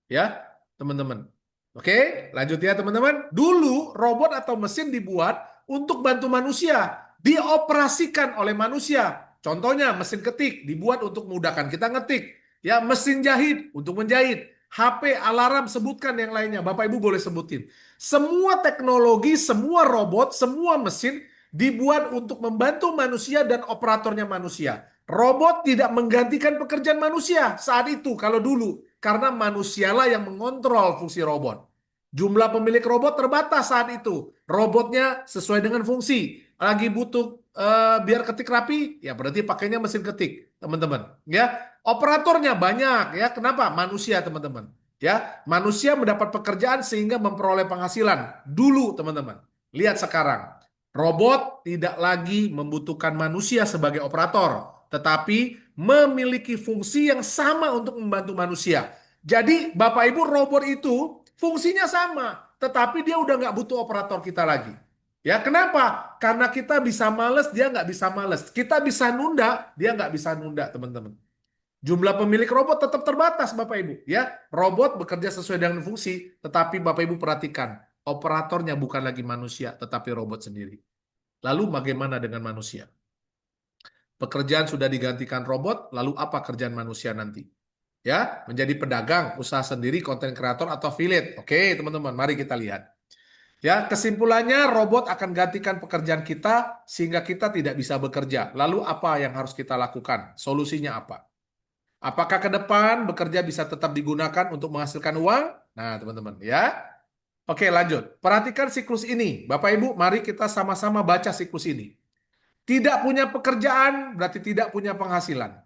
Ya, teman-teman. Oke, lanjut ya teman-teman. Dulu robot atau mesin dibuat untuk bantu manusia, dioperasikan oleh manusia. Contohnya mesin ketik dibuat untuk memudahkan kita ngetik. Ya, mesin jahit untuk menjahit. HP, alarm, sebutkan yang lainnya. Bapak Ibu boleh sebutin. Semua teknologi, semua robot, semua mesin dibuat untuk membantu manusia dan operatornya manusia. Robot tidak menggantikan pekerjaan manusia saat itu kalau dulu. Karena manusialah yang mengontrol fungsi robot. Jumlah pemilik robot terbatas saat itu. Robotnya sesuai dengan fungsi. Lagi butuh biar ketik rapi, ya berarti pakainya mesin ketik, teman-teman. Ya, operatornya banyak, ya. Kenapa? Manusia, teman-teman. Ya, manusia mendapat pekerjaan sehingga memperoleh penghasilan. Dulu, teman-teman. Lihat sekarang. Robot tidak lagi membutuhkan manusia sebagai operator, tetapi memiliki fungsi yang sama untuk membantu manusia. Jadi Bapak Ibu robot itu fungsinya sama, tetapi dia udah nggak butuh operator kita lagi. Ya kenapa? Karena kita bisa males, dia nggak bisa males. Kita bisa nunda, dia nggak bisa nunda, teman-teman. Jumlah pemilik robot tetap terbatas, Bapak Ibu. Ya, robot bekerja sesuai dengan fungsi, tetapi Bapak Ibu perhatikan, operatornya bukan lagi manusia, tetapi robot sendiri. Lalu bagaimana dengan manusia? Pekerjaan sudah digantikan robot, lalu apa kerjaan manusia nanti? Ya, menjadi pedagang, usaha sendiri, konten kreator atau affiliate. Oke, teman-teman, mari kita lihat. Ya, kesimpulannya robot akan gantikan pekerjaan kita sehingga kita tidak bisa bekerja. Lalu apa yang harus kita lakukan? Solusinya apa? Apakah ke depan bekerja bisa tetap digunakan untuk menghasilkan uang? Nah, teman-teman, ya. Oke, lanjut. Perhatikan siklus ini. Bapak Ibu, mari kita sama-sama baca siklus ini. Tidak punya pekerjaan berarti tidak punya penghasilan.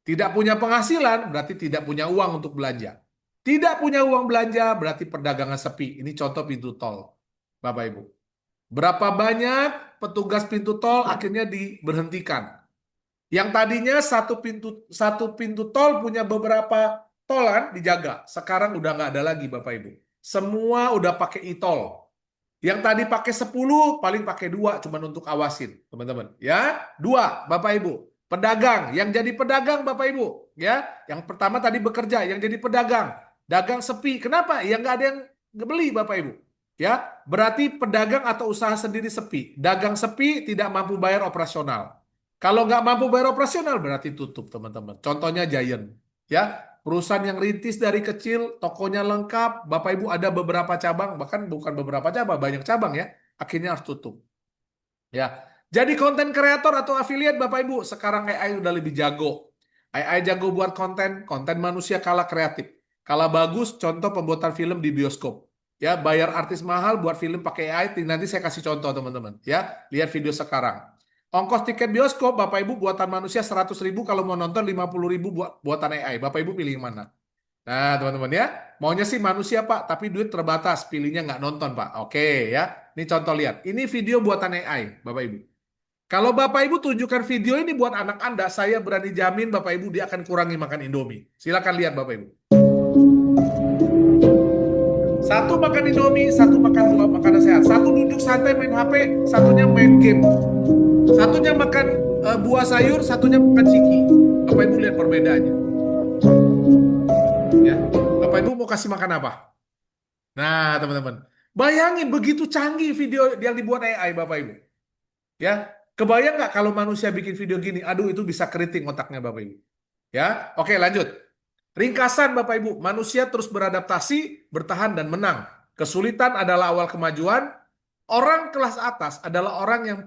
Tidak punya penghasilan berarti tidak punya uang untuk belanja. Tidak punya uang belanja berarti perdagangan sepi. Ini contoh pintu tol, Bapak Ibu. Berapa banyak petugas pintu tol akhirnya diberhentikan. Yang tadinya satu pintu tol punya beberapa tolan dijaga. Sekarang udah nggak ada lagi, Bapak Ibu. Semua udah pakai e-tol. Yang tadi pakai 10, paling pakai 2 cuma untuk awasin, teman-teman. Ya, 2, Bapak Ibu. Pedagang, yang jadi pedagang Bapak Ibu, ya. Yang pertama tadi bekerja, yang jadi pedagang. Dagang sepi. Kenapa? Ya nggak ada yang beli Bapak Ibu. Ya, berarti pedagang atau usaha sendiri sepi. Dagang sepi tidak mampu bayar operasional. Kalau nggak mampu bayar operasional berarti tutup, teman-teman. Contohnya Giant, ya. Perusahaan yang rintis dari kecil, tokonya lengkap, Bapak Ibu ada beberapa cabang, bahkan bukan beberapa cabang, banyak cabang ya. Akhirnya harus tutup. Ya. Jadi konten kreator atau affiliate Bapak Ibu, sekarang AI udah lebih jago. AI jago buat konten manusia kalah kreatif. Kalah bagus, contoh pembuatan film di bioskop. Ya, bayar artis mahal buat film pakai AI, nanti saya kasih contoh teman-teman. Ya, lihat video sekarang. Ongkos tiket bioskop Bapak Ibu buatan manusia 100.000, kalau mau nonton 50.000 buatan AI. Bapak Ibu pilih yang mana? Nah, teman-teman ya, maunya sih manusia Pak, tapi duit terbatas, pilihnya nggak nonton Pak. Oke ya, ini contoh lihat. Ini video buatan AI, Bapak Ibu. Kalau Bapak Ibu tunjukkan video ini buat anak Anda, saya berani jamin Bapak Ibu dia akan kurangi makan Indomie. Silakan lihat Bapak Ibu. Satu makan Indomie, satu makan makanan sehat. Satu duduk santai main HP, satunya main game. Satunya makan buah sayur, satunya makan ciki. Bapak Ibu lihat perbedaannya. Ya, Bapak Ibu mau kasih makan apa? Nah, teman-teman, bayangin begitu canggih video yang dibuat AI Bapak Ibu. Ya, kebayang nggak kalau manusia bikin video gini? Aduh, itu bisa keriting otaknya Bapak Ibu. Ya, oke lanjut. Ringkasan Bapak Ibu, manusia terus beradaptasi, bertahan dan menang. Kesulitan adalah awal kemajuan. Orang kelas atas adalah orang yang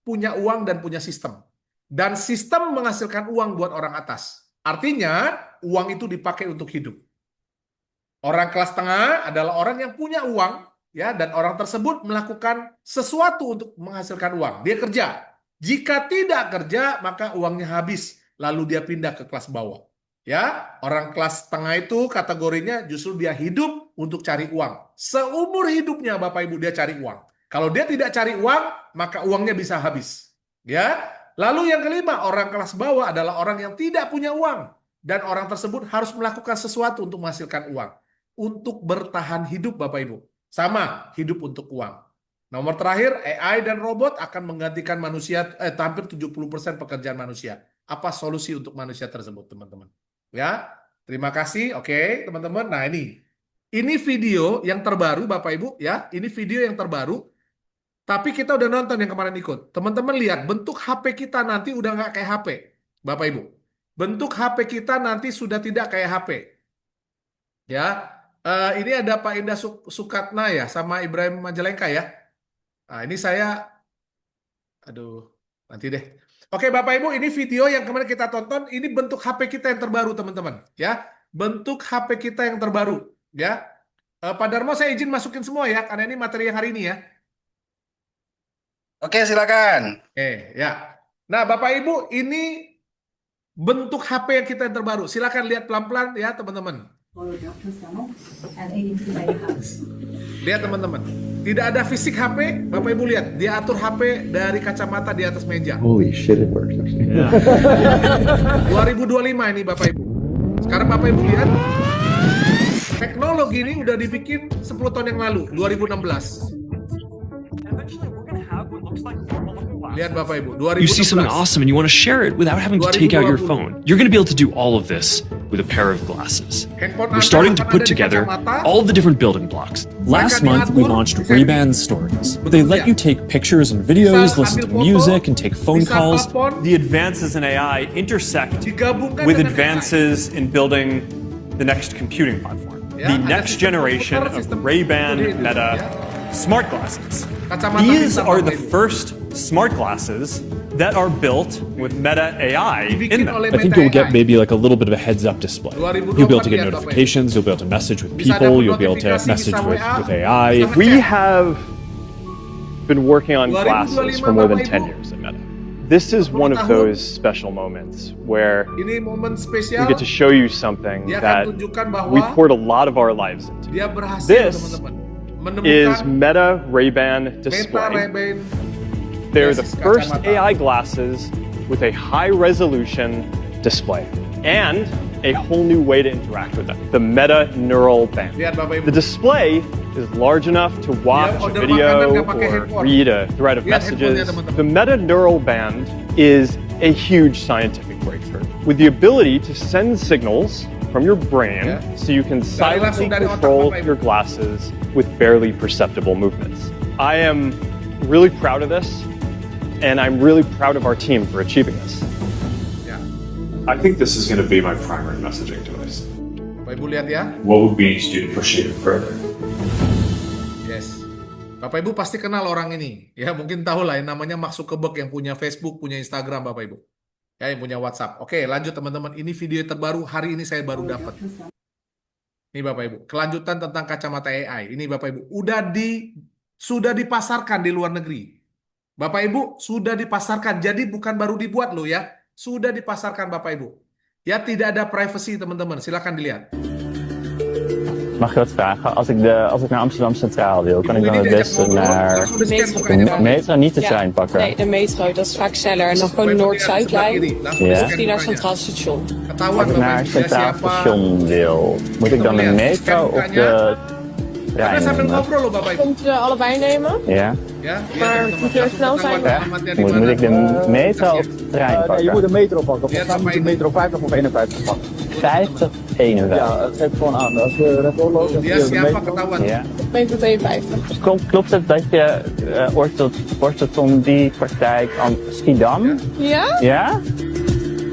punya uang dan punya sistem. Dan sistem menghasilkan uang buat orang atas. Artinya, uang itu dipakai untuk hidup. Orang kelas tengah adalah orang yang punya uang, ya, dan orang tersebut melakukan sesuatu untuk menghasilkan uang. Dia kerja. Jika tidak kerja, maka uangnya habis. Lalu dia pindah ke kelas bawah. Ya, orang kelas tengah itu kategorinya justru dia hidup untuk cari uang. Seumur hidupnya Bapak Ibu dia cari uang. Kalau dia tidak cari uang, maka uangnya bisa habis. Ya. Lalu yang kelima, orang kelas bawah adalah orang yang tidak punya uang. Dan orang tersebut harus melakukan sesuatu untuk menghasilkan uang. Untuk bertahan hidup Bapak Ibu. Sama, hidup untuk uang. Nomor terakhir, AI dan robot akan menggantikan manusia, hampir 70% pekerjaan manusia. Apa solusi untuk manusia tersebut, teman-teman? Ya, terima kasih. Oke, teman-teman. Nah, ini video yang terbaru Bapak Ibu, ya. Ini video yang terbaru. Tapi kita udah nonton yang kemarin ikut. Teman-teman lihat, bentuk HP kita nanti udah nggak kayak HP, Bapak Ibu. Bentuk HP kita nanti sudah tidak kayak HP. Ya, ini ada Pak Indah Sukatna ya, sama Ibrahim Majalengka ya. Nah, ini saya, aduh, nanti deh. Oke, Bapak Ibu, ini video yang kemarin kita tonton. Ini bentuk HP kita yang terbaru, teman-teman. Ya, bentuk HP kita yang terbaru. Ya, Pak Darmo, saya izin masukin semua ya, karena ini materi yang hari ini ya. Oke, silakan. Ya. Nah, Bapak Ibu, ini bentuk HP yang kita yang terbaru. Silakan lihat pelan-pelan ya, teman-teman. Lihat, teman-teman. Tidak ada fisik HP, Bapak Ibu lihat. Dia atur HP dari kacamata di atas meja. Holy shit, it works. 2025 ini Bapak Ibu. Sekarang Bapak Ibu lihat. Teknologi ini udah dibikin 10 tahun yang lalu, 2016. Lihat Bapak Ibu, 2016. You see something awesome and you want to share it without having to take out your phone. You're going to be able to do all of this with a pair of glasses. We're starting to put together all the different building blocks. Last month, we launched Ray-Ban Stories. They let you take pictures and videos, listen to music, and take phone calls. The advances in AI intersect with advances in building the next computing platform, Ya, the ada next sistem generation komputer, of sistem Ray-Ban komputer, Meta ya. smart glasses. Kacamata These pintar, are Bapak the Ibu. first smart glasses that are built with Meta AI Dibikin in them. oleh I think Meta you'll get AI. maybe like a little bit of a heads-up display. 2024 You'll be able to get lihat, Bapak Ibu. notifications, you'll be able to message with Bisa people, dapat you'll be able to notifikasi, message bisa with WA, AI. bisa We ngechat. have been working on 2025 glasses for more than Bapak 10 Ibu. years at Meta. This is 10 one of tahun. those special moments where Ini momen we spesial. get to show you something Dia that akan tunjukkan bahwa we poured a lot of our lives into. dia berhasil, This teman-teman, is menemukan Meta Ray-Ban Meta display. Ray-Ban. They're the Basis first kacamata. AI glasses with a high-resolution display and a whole new way to interact with them, the Meta Neural Band. Lihat Bapak Ibu. The display is large enough to watch a order video makanan nggak pakai or handphone. read a thread of Lihat handphonenya, messages. teman-teman. The Meta Neural Band is a huge scientific breakthrough with the ability to send signals from your brain Yeah. so you can silently langsung dari otak control Bapak Ibu. your glasses with barely perceptible movements. I am really proud of this, and I'm really proud of our team for achieving this. Ya, I think this is going to be my primary messaging device. Bapak Ibu lihat ya. What would we need to do to push it further? Yes. Bapak Ibu pasti kenal orang ini. Ya, mungkin tahu lah yang namanya Mark Zuckerberg yang punya Facebook, punya Instagram Bapak Ibu. Ya, yang punya WhatsApp. Oke, lanjut teman-teman. Ini video terbaru hari ini saya baru dapat. Ini Bapak Ibu, kelanjutan tentang kacamata AI. Ini Bapak Ibu, sudah dipasarkan di luar negeri. Bapak Ibu, sudah dipasarkan. Jadi bukan baru dibuat loh ya. Sudah dipasarkan Bapak Ibu. Ya, tidak ada privacy teman-teman. Silakan dilihat. Mag ik wat vragen? Als ik naar Amsterdam Centraal wil, kan ik Ibu dan ini het diajak beste ngobrol, naar langsung di-scan de mukanya, Pak. metro, niet de Ja. trein pakken? Nee, de metro, dat is vaak sneller. En dan Bapak gewoon Ibu lihat di Noord-Zuidlijn. sebelah kiri. Langsung Ja. di-scan Of die naar mukanya. Centraal Station. Ketahuan Als ik Bapak naar Ibu, dia Centraal siapa. Station wil, moet ik dan Kita een lihat, metro scan of mukanya. de Kita trein sambil nemen? ngobrol loh Bapak Ibu. Kunt allebei nemen. Ja? Ya, lihat Maar teman-teman. moet je er Langsung snel ketahuan zijn? alamatnya di Moet mana. ik de metro of de trein pakken? je moet de metro pakken. Lihat Volgens mij moet Bapak je Ibu. metro 50 of 51 pakken. 50, 51. Ja, het geeft gewoon aan. Als je rechtdoor loopt, dan Dia zie je de siapa metro. ketahuan. Ja. Metro 52. Klopt het dat je orthodontie die praktijk aan Schiedam? Ja? Ja?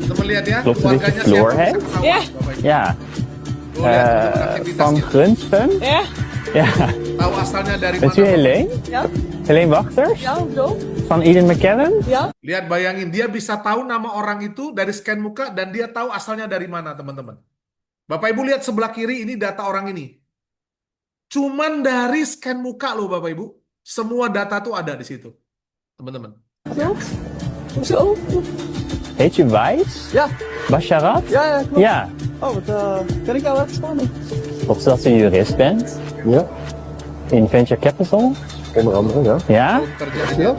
Teman lihat ya, Klopt het dat je keluarganya Floor siapa bisa hebt? ketahuan Ja. Bapak Ibu. Ja. Tuh, lihat teman-teman Van aktivitasnya. Gunsten? Ja? Ja. Tahu asalnya dari Bent mana. u Helene? Ja? Helene Wachters? Ja, hoezo? Van Eden McKellen? Ja? Lihat bayangin, dia bisa tahu nama orang itu dari scan muka dan dia tahu asalnya dari mana teman-teman. Bapak Ibu lihat sebelah kiri ini data orang ini. Cuman dari scan muka loh Bapak Ibu. Semua data tuh ada di situ. Teman-teman. Hoezo? Heet je Wijs? Ja. Basharat? Ja, ja, klopt. Ja. Oh, wat ken ik jou echt spannend. Klopt het dat u een jurist bent? Ja, In Venture Capital? onder andere, ja. Ja? Kerja aja. Ja?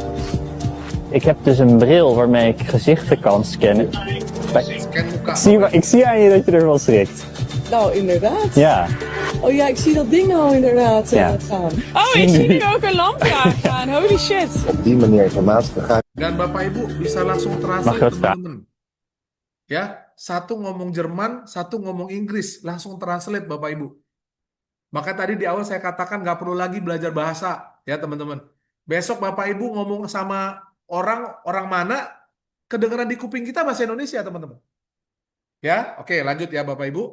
Ik heb dus een bril waarmee ik gezichten kan scannen. Scan muka. Ik zie aan je dat je ervan schrikt. Nou, inderdaad. Ja. Oh ja, ik zie dat ding al inderdaad Ja. gaan. Oh, ik zie nu ook een lampje gaan. Holy shit. Op die manier informatie vergaren. Dan Bapak Ibu bisa langsung Mag translate ik wat vragen? teman-teman. Ya, satu ngomong Jerman, satu ngomong Inggris, langsung translate Bapak Ibu. Maka tadi di awal saya katakan nggak perlu lagi belajar bahasa, ya teman-teman. Besok Bapak Ibu ngomong sama orang mana, kedengeran di kuping kita bahasa Indonesia, teman-teman. Ya, oke lanjut ya Bapak Ibu.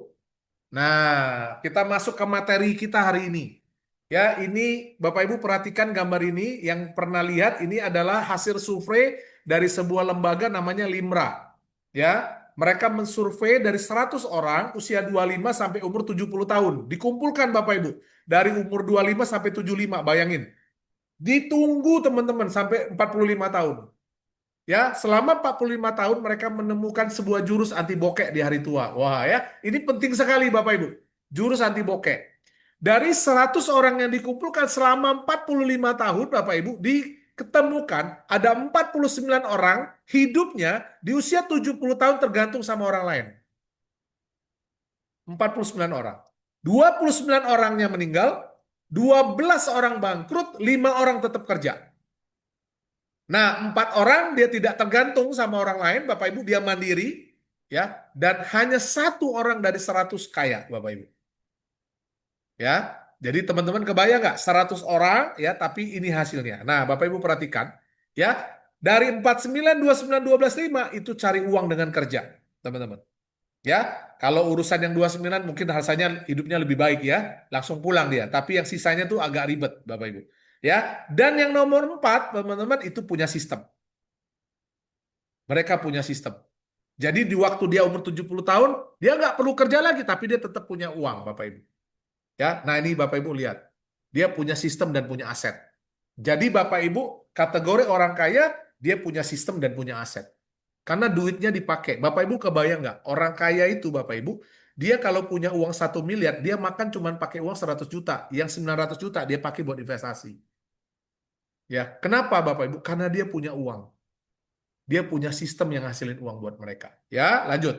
Nah, kita masuk ke materi kita hari ini. Ya, ini Bapak Ibu perhatikan gambar ini, yang pernah lihat ini adalah hasil survei dari sebuah lembaga namanya Limra. Ya, mereka mensurvei dari 100 orang usia 25 sampai umur 70 tahun. Dikumpulkan Bapak Ibu dari umur 25 sampai 75, bayangin. Ditunggu teman-teman sampai 45 tahun. Ya, selama 45 tahun mereka menemukan sebuah jurus anti bokeh di hari tua. Wah ya, ini penting sekali Bapak Ibu. Jurus anti bokeh. Dari 100 orang yang dikumpulkan selama 45 tahun Bapak Ibu, diketemukan ada 49 orang hidupnya di usia 70 tahun tergantung sama orang lain. 49 orang. 29 orangnya meninggal, 12 orang bangkrut, 5 orang tetap kerja. Nah, 4 orang dia tidak tergantung sama orang lain, Bapak Ibu, dia mandiri, ya, dan hanya 1 orang dari 100 kaya, Bapak Ibu. Ya, jadi teman-teman kebayang nggak 100 orang, ya, tapi ini hasilnya. Nah, Bapak Ibu perhatikan, ya, dari 49, 29, 12, 5 itu cari uang dengan kerja, teman-teman. Ya, kalau urusan yang 29 mungkin rasanya hidupnya lebih baik ya, langsung pulang dia. Tapi yang sisanya tuh agak ribet, Bapak Ibu. Ya, dan yang nomor 4, teman-teman itu punya sistem. Mereka punya sistem. Jadi di waktu dia umur 70 tahun, dia nggak perlu kerja lagi, tapi dia tetap punya uang, Bapak Ibu. Ya, nah ini Bapak Ibu lihat, dia punya sistem dan punya aset. Jadi Bapak Ibu kategori orang kaya, dia punya sistem dan punya aset. Karena duitnya dipakai. Bapak Ibu kebayang nggak? Orang kaya itu Bapak Ibu, dia kalau punya uang 1 miliar, dia makan cuma pakai uang 100 juta. Yang 900 juta dia pakai buat investasi. Ya, kenapa Bapak Ibu? Karena dia punya uang. Dia punya sistem yang ngasilin uang buat mereka. Ya, lanjut.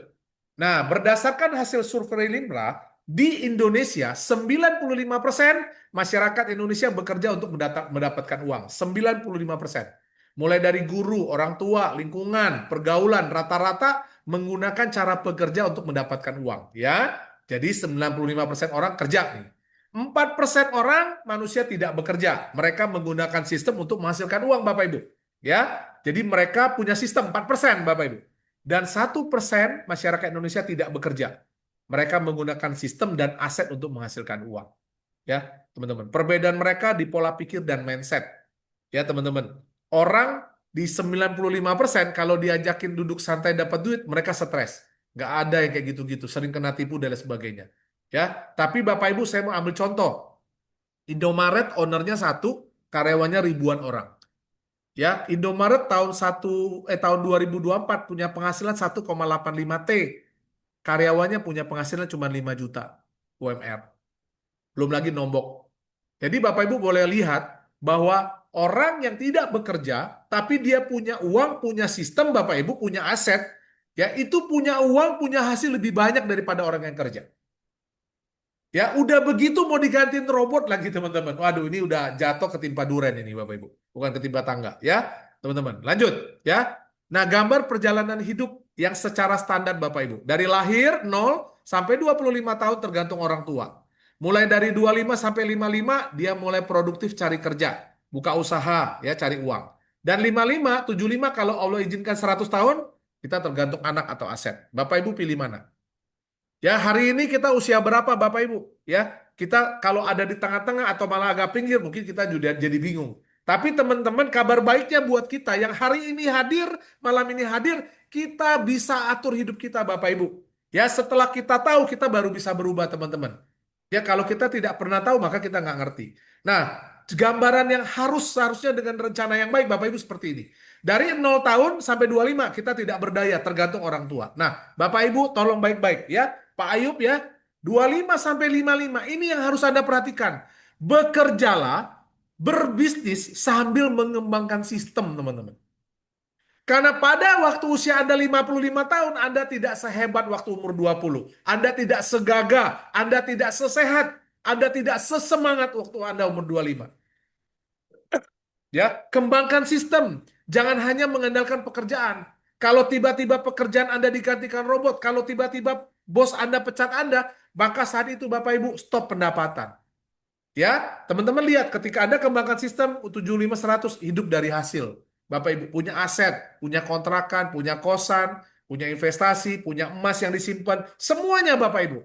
Nah, berdasarkan hasil survei Limra, di Indonesia 95% masyarakat Indonesia bekerja untuk mendapatkan uang. 95%. Mulai dari guru, orang tua, lingkungan, pergaulan, rata-rata menggunakan cara bekerja untuk mendapatkan uang. Ya, jadi 95% orang kerja nih. 4% orang manusia tidak bekerja. Mereka menggunakan sistem untuk menghasilkan uang, Bapak Ibu. Ya, jadi mereka punya sistem 4%, Bapak Ibu. Dan 1% masyarakat Indonesia tidak bekerja. Mereka menggunakan sistem dan aset untuk menghasilkan uang. Ya, teman-teman. Perbedaan mereka di pola pikir dan mindset. Ya, teman-teman. Orang di 95% kalau diajakin duduk santai dapat duit, mereka stres. Nggak ada yang kayak gitu-gitu, sering kena tipu dan lain sebagainya. Ya, tapi Bapak Ibu saya mau ambil contoh. Indomaret ownernya 1, karyawannya ribuan orang. Ya, Indomaret tahun 2024 punya penghasilan 1,85 T. Karyawannya punya penghasilan cuma 5 juta UMR. Belum lagi nombok. Jadi Bapak Ibu boleh lihat bahwa orang yang tidak bekerja, tapi dia punya uang, punya sistem, Bapak Ibu punya aset, ya itu punya uang, punya hasil lebih banyak daripada orang yang kerja. Ya, udah begitu mau digantiin robot lagi teman-teman. Waduh, ini udah jatuh ketimpa duren ini Bapak Ibu. Bukan ketimpa tangga, ya. Teman-teman, lanjut, ya. Nah, gambar perjalanan hidup yang secara standar Bapak Ibu. Dari lahir 0 sampai 25 tahun tergantung orang tua. Mulai dari 25 sampai 55 dia mulai produktif cari kerja, buka usaha, ya, cari uang. Dan 55, 75 kalau Allah izinkan 100 tahun, kita tergantung anak atau aset. Bapak Ibu pilih mana? Ya, hari ini kita usia berapa Bapak Ibu? Ya, kita kalau ada di tengah-tengah atau malah agak pinggir, mungkin kita juga jadi bingung. Tapi teman-teman, kabar baiknya buat kita yang hari ini hadir, malam ini hadir, kita bisa atur hidup kita Bapak Ibu. Ya, setelah kita tahu, kita baru bisa berubah teman-teman. Ya, kalau kita tidak pernah tahu, maka kita nggak ngerti. Nah, gambaran yang seharusnya dengan rencana yang baik Bapak Ibu seperti ini. Dari 0 tahun sampai 25 kita tidak berdaya, tergantung orang tua. Nah, Bapak Ibu tolong baik-baik ya. Pak Ayub ya, 25 sampai 55 ini yang harus Anda perhatikan. Bekerjalah, berbisnis sambil mengembangkan sistem, teman-teman. Karena pada waktu usia Anda 55 tahun, Anda tidak sehebat waktu umur 20. Anda tidak segagah, Anda tidak sesehat, Anda tidak sesemangat waktu Anda umur 25. Ya, kembangkan sistem. Jangan hanya mengandalkan pekerjaan. Kalau tiba-tiba pekerjaan Anda digantikan robot, kalau tiba-tiba bos Anda pecat Anda, maka saat itu Bapak Ibu stop pendapatan. Ya, teman-teman lihat ketika Anda kembangkan sistem 75-100 hidup dari hasil. Bapak Ibu punya aset, punya kontrakan, punya kosan, punya investasi, punya emas yang disimpan, semuanya Bapak Ibu.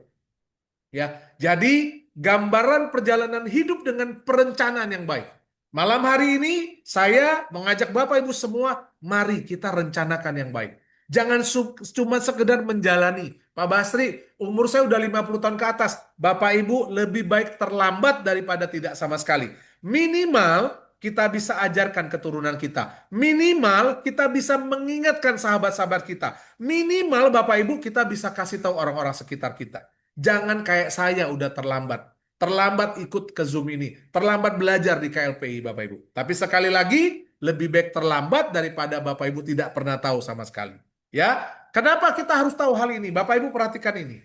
Ya, jadi gambaran perjalanan hidup dengan perencanaan yang baik. Malam hari ini saya mengajak Bapak Ibu semua, mari kita rencanakan yang baik. Jangan cuma sekedar menjalani. Pak Basri, umur saya udah 50 tahun ke atas. Bapak Ibu lebih baik terlambat daripada tidak sama sekali. Minimal kita bisa ajarkan keturunan kita. Minimal kita bisa mengingatkan sahabat-sahabat kita. Minimal Bapak Ibu kita bisa kasih tahu orang-orang sekitar kita. Jangan kayak saya udah terlambat. Terlambat ikut ke Zoom ini, terlambat belajar di KLPI Bapak Ibu. Tapi sekali lagi, lebih baik terlambat daripada Bapak Ibu tidak pernah tahu sama sekali. Ya, kenapa kita harus tahu hal ini? Bapak Ibu perhatikan ini.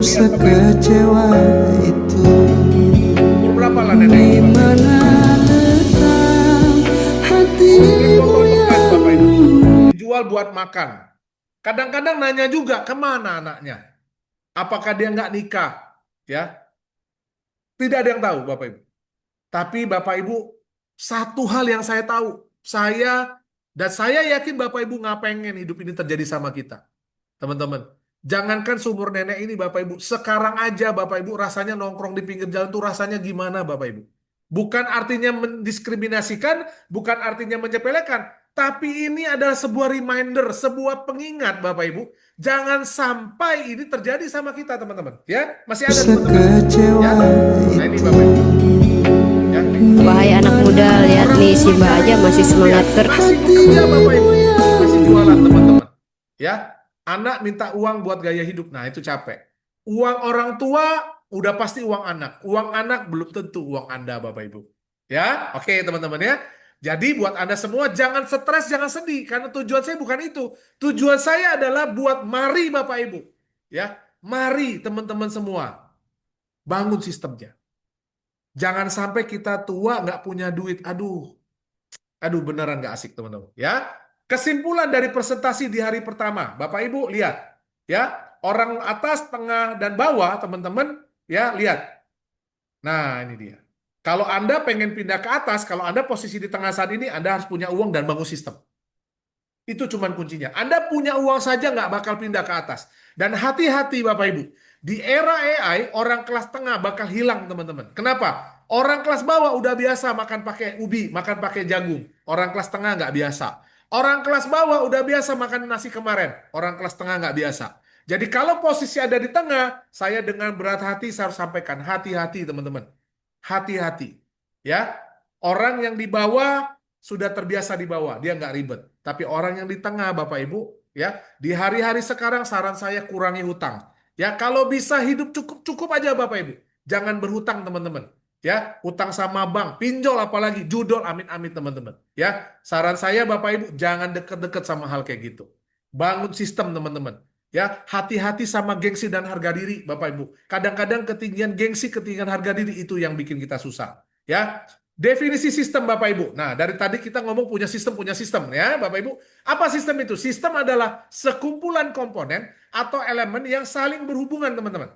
Sekecewa itu. Umur berapa lah nenek? Bapak Ibu dijual buat makan. Kadang-kadang nanya juga kemana anaknya? Apakah dia nggak nikah? Ya. Tidak ada yang tahu Bapak Ibu. Tapi Bapak Ibu, satu hal yang saya tahu, saya yakin Bapak Ibu nggak pengen hidup ini terjadi sama kita. Teman-teman, Jangankan sumur nenek ini Bapak Ibu, sekarang aja Bapak Ibu rasanya nongkrong di pinggir jalan tuh rasanya gimana Bapak Ibu? Bukan artinya mendiskriminasikan, bukan artinya menyepelekan, tapi ini adalah sebuah reminder, sebuah pengingat Bapak Ibu. Jangan sampai ini terjadi sama kita teman-teman. Ya, masih ada teman-teman. Ya. Nah ini Bapak Ibu. Ya. Wahai anak muda, lihat nih si Mbak aja masih semangat terus. Masih bekerja Bapak Ibu, masih jualan teman-teman. Ya, anak minta uang buat gaya hidup, nah itu capek. Uang orang tua udah pasti uang anak. Uang anak belum tentu uang Anda Bapak Ibu. Ya, oke teman-teman ya. Jadi buat Anda semua jangan stres, jangan sedih karena tujuan saya bukan itu. Tujuan saya adalah buat mari Bapak Ibu. Ya, mari teman-teman semua bangun sistemnya. Jangan sampai kita tua nggak punya duit. Aduh beneran nggak asik teman-teman. Ya, kesimpulan dari presentasi di hari pertama, Bapak Ibu lihat, ya orang atas, tengah dan bawah teman-teman, ya lihat. Nah ini dia. Kalau Anda pengen pindah ke atas, kalau Anda posisi di tengah saat ini, Anda harus punya uang dan bangun sistem. Itu cuman kuncinya. Anda punya uang saja nggak bakal pindah ke atas. Dan hati-hati Bapak Ibu. Di era AI, orang kelas tengah bakal hilang teman-teman. Kenapa? Orang kelas bawah udah biasa makan pakai ubi, makan pakai jagung. Orang kelas tengah nggak biasa. Orang kelas bawah udah biasa makan nasi kemarin. Orang kelas tengah nggak biasa. Jadi kalau posisi ada di tengah, saya dengan berat hati saya harus sampaikan. Hati-hati teman-teman. Hati-hati. Ya, orang yang di bawah sudah terbiasa di bawah, dia nggak ribet. Tapi orang yang di tengah, Bapak Ibu, ya, di hari-hari sekarang saran saya kurangi hutang. Ya, kalau bisa hidup cukup aja Bapak Ibu. Jangan berhutang teman-teman. Ya, hutang sama bank, pinjol apalagi, judol, amit-amit teman-teman. Ya, saran saya Bapak Ibu, jangan deket-deket sama hal kayak gitu. Bangun sistem teman-teman. Ya, hati-hati sama gengsi dan harga diri Bapak Ibu. Kadang-kadang ketinggian gengsi, ketinggian harga diri itu yang bikin kita susah. Ya, definisi sistem Bapak Ibu. Nah, dari tadi kita ngomong punya sistem ya Bapak Ibu. Apa sistem itu? Sistem adalah sekumpulan komponen atau elemen yang saling berhubungan teman-teman.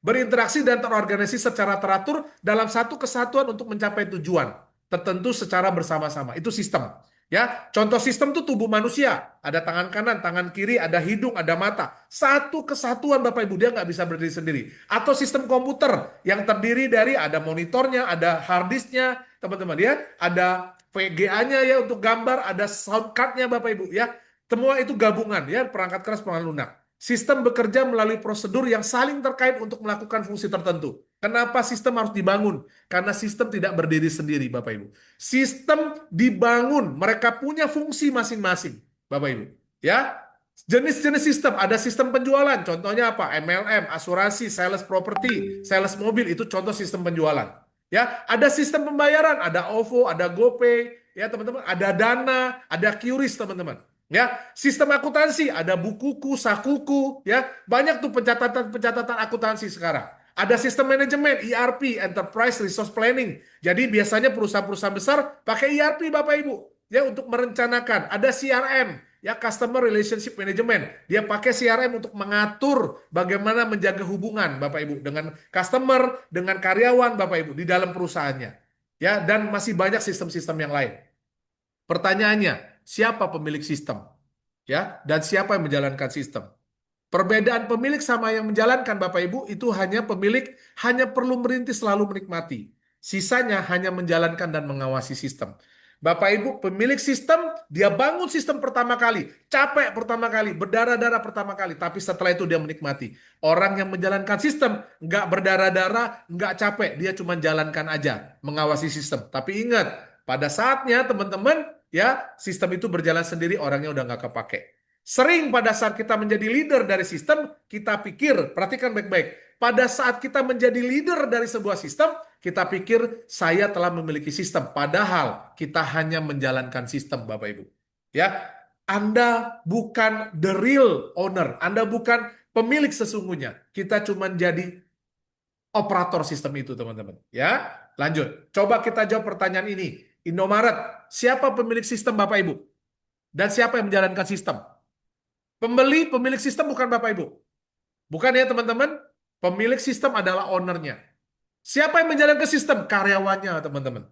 Berinteraksi dan terorganisasi secara teratur dalam satu kesatuan untuk mencapai tujuan tertentu secara bersama-sama. Itu sistem. Ya, contoh sistem itu tubuh manusia. Ada tangan kanan, tangan kiri, ada hidung, ada mata. Satu kesatuan Bapak Ibu, dia nggak bisa berdiri sendiri. Atau sistem komputer yang terdiri dari ada monitornya, ada hard disknya, teman-teman ya. Ada VGA-nya ya untuk gambar, ada sound card-nya Bapak Ibu ya. Semua itu gabungan ya, perangkat keras, perangkat lunak. Sistem bekerja melalui prosedur yang saling terkait untuk melakukan fungsi tertentu. Kenapa sistem harus dibangun? Karena sistem tidak berdiri sendiri, Bapak Ibu. Sistem dibangun, mereka punya fungsi masing-masing, Bapak Ibu. Ya, jenis-jenis sistem, ada sistem penjualan, contohnya apa? MLM, asuransi, sales property, sales mobil, itu contoh sistem penjualan. Ya, ada sistem pembayaran, ada OVO, ada GoPay, ya teman-teman, ada Dana, ada QRIS, teman-teman. Ya, sistem akuntansi, ada Bukuku, Sakuku, ya banyak tuh pencatatan akuntansi sekarang. Ada sistem manajemen, ERP, Enterprise Resource Planning. Jadi biasanya perusahaan-perusahaan besar pakai ERP Bapak Ibu, ya untuk merencanakan. Ada CRM, ya Customer Relationship Management. Dia pakai CRM untuk mengatur bagaimana menjaga hubungan Bapak Ibu dengan customer, dengan karyawan Bapak Ibu di dalam perusahaannya. Ya, dan masih banyak sistem-sistem yang lain. Pertanyaannya, siapa pemilik sistem? Ya, dan siapa yang menjalankan sistem? Perbedaan pemilik sama yang menjalankan Bapak Ibu itu hanya pemilik hanya perlu merintis lalu menikmati. Sisanya hanya menjalankan dan mengawasi sistem. Bapak Ibu, pemilik sistem, dia bangun sistem pertama kali, capek pertama kali, berdarah-darah pertama kali, tapi setelah itu dia menikmati. Orang yang menjalankan sistem nggak berdarah-darah, nggak capek, dia cuma jalankan aja, mengawasi sistem. Tapi ingat, pada saatnya teman-teman, ya sistem itu berjalan sendiri, orangnya udah nggak kepake. Sering pada saat kita menjadi leader dari sistem, kita pikir, perhatikan baik-baik, pada saat kita menjadi leader dari sebuah sistem, kita pikir saya telah memiliki sistem. Padahal kita hanya menjalankan sistem Bapak Ibu. Ya, Anda bukan the real owner, Anda bukan pemilik sesungguhnya. Kita cuma jadi operator sistem itu teman-teman. Ya, lanjut. Coba kita jawab pertanyaan ini. Indomaret, siapa pemilik sistem Bapak Ibu? Dan siapa yang menjalankan sistem? Pemilik sistem bukan Bapak Ibu. Bukan ya teman-teman? Pemilik sistem adalah ownernya. Siapa yang menjalankan sistem? Karyawannya teman-teman.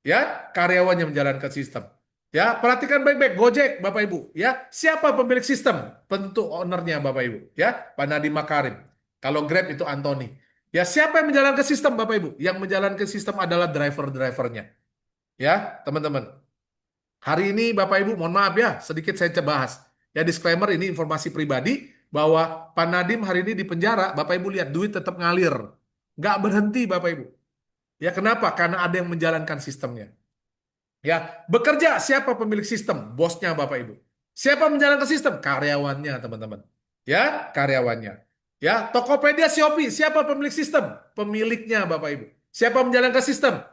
Ya, karyawannya menjalankan sistem. Ya, perhatikan baik-baik. Gojek, Bapak Ibu. Ya, siapa pemilik sistem? Tentu ownernya, Bapak Ibu. Ya, Pak Nadiem Makarim. Kalau Grab itu Anthony. Ya, siapa yang menjalankan sistem, Bapak Ibu? Yang menjalankan sistem adalah driver-drivernya. Ya, teman-teman. Hari ini, Bapak Ibu, mohon maaf ya, sedikit saya bahas. Ya, disclaimer, ini informasi pribadi bahwa Pak Nadiem hari ini di penjara. Bapak Ibu lihat, duit tetap ngalir. Nggak berhenti, Bapak Ibu. Ya, kenapa? Karena ada yang menjalankan sistemnya. Ya, bekerja siapa pemilik sistem? Bosnya Bapak Ibu. Siapa menjalankan sistem? Karyawannya, teman-teman. Ya, karyawannya. Ya, Tokopedia, Shopee, siapa pemilik sistem? Pemiliknya Bapak Ibu. Siapa menjalankan sistem?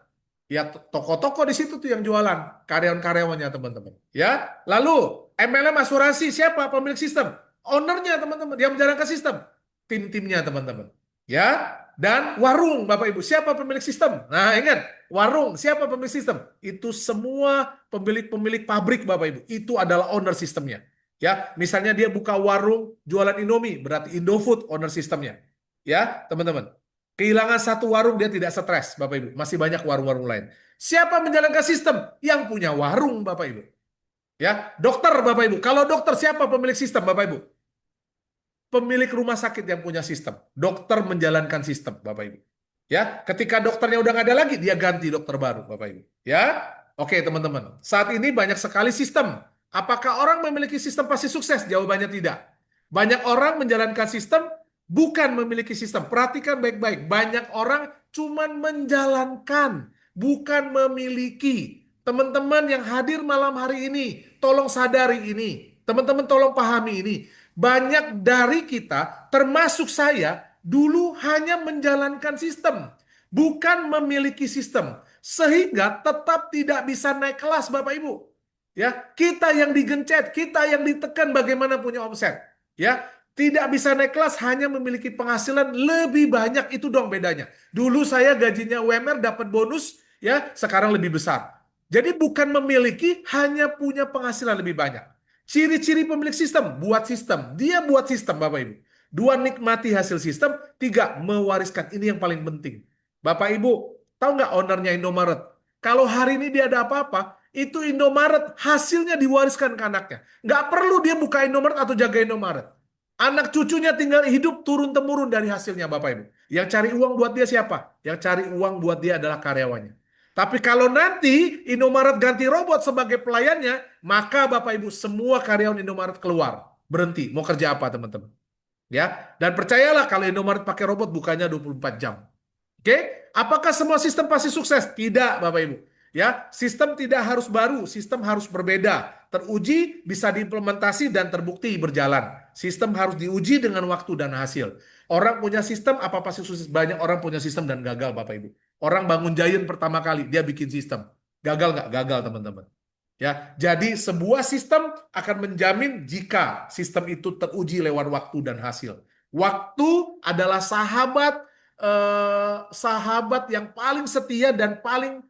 Ya, toko-toko di situ tuh yang jualan, karyawan-karyawannya, teman-teman. Ya, lalu MLM asuransi, siapa pemilik sistem? Ownernya, teman-teman, yang menjalankan sistem. Tim-timnya, teman-teman. Ya, dan warung, Bapak Ibu, siapa pemilik sistem? Nah, ingat, warung, siapa pemilik sistem? Itu semua pemilik-pemilik pabrik, Bapak Ibu. Itu adalah owner sistemnya. Ya, misalnya dia buka warung jualan Indomie, berarti Indofood owner sistemnya. Ya, teman-teman. Kehilangan satu warung dia tidak stres, Bapak Ibu. Masih banyak warung-warung lain. Siapa menjalankan sistem? Yang punya warung, Bapak Ibu. Ya, dokter, Bapak Ibu. Kalau dokter, siapa pemilik sistem, Bapak Ibu? Pemilik rumah sakit yang punya sistem. Dokter menjalankan sistem, Bapak Ibu. Ya, ketika dokternya udah nggak ada lagi, dia ganti dokter baru, Bapak Ibu. Ya, oke teman-teman. Saat ini banyak sekali sistem. Apakah orang memiliki sistem pasti sukses? Jawabannya tidak. Banyak orang menjalankan sistem, bukan memiliki sistem. Perhatikan baik-baik. Banyak orang cuman menjalankan, bukan memiliki. Teman-teman yang hadir malam hari ini, tolong sadari ini. Teman-teman tolong pahami ini. Banyak dari kita, termasuk saya, dulu hanya menjalankan sistem, bukan memiliki sistem, sehingga tetap tidak bisa naik kelas, Bapak Ibu. Ya, kita yang digencet, kita yang ditekan, bagaimana punya omset, ya, tidak bisa naik kelas hanya memiliki penghasilan lebih banyak, itu dong bedanya. Dulu saya gajinya UMR dapat bonus, ya, sekarang lebih besar. Jadi bukan memiliki, hanya punya penghasilan lebih banyak. Ciri-ciri pemilik sistem, buat sistem. Dia buat sistem, Bapak Ibu. 2, nikmati hasil sistem. 3, mewariskan. Ini yang paling penting. Bapak Ibu, tahu nggak ownernya Indomaret? Kalau hari ini dia ada apa-apa, itu Indomaret hasilnya diwariskan ke anaknya. Nggak perlu dia buka Indomaret atau jaga Indomaret. Anak cucunya tinggal hidup turun-temurun dari hasilnya, Bapak Ibu. Yang cari uang buat dia siapa? Yang cari uang buat dia adalah karyawannya. Tapi kalau nanti Indomaret ganti robot sebagai pelayannya, maka Bapak Ibu semua karyawan Indomaret keluar, berhenti. Mau kerja apa, teman-teman? Ya, dan percayalah kalau Indomaret pakai robot bukanya 24 jam. Oke? Apakah semua sistem pasti sukses? Tidak, Bapak Ibu. Ya, sistem tidak harus baru, sistem harus berbeda. Teruji, bisa diimplementasi dan terbukti berjalan. Sistem harus diuji dengan waktu dan hasil. Orang punya sistem, apa pasti sukses? Banyak orang punya sistem dan gagal, Bapak Ibu. Orang bangun Giant pertama kali, dia bikin sistem. Gagal nggak? Gagal, teman-teman. Ya, jadi sebuah sistem akan menjamin jika sistem itu teruji lewat waktu dan hasil. Waktu adalah sahabat yang paling setia dan paling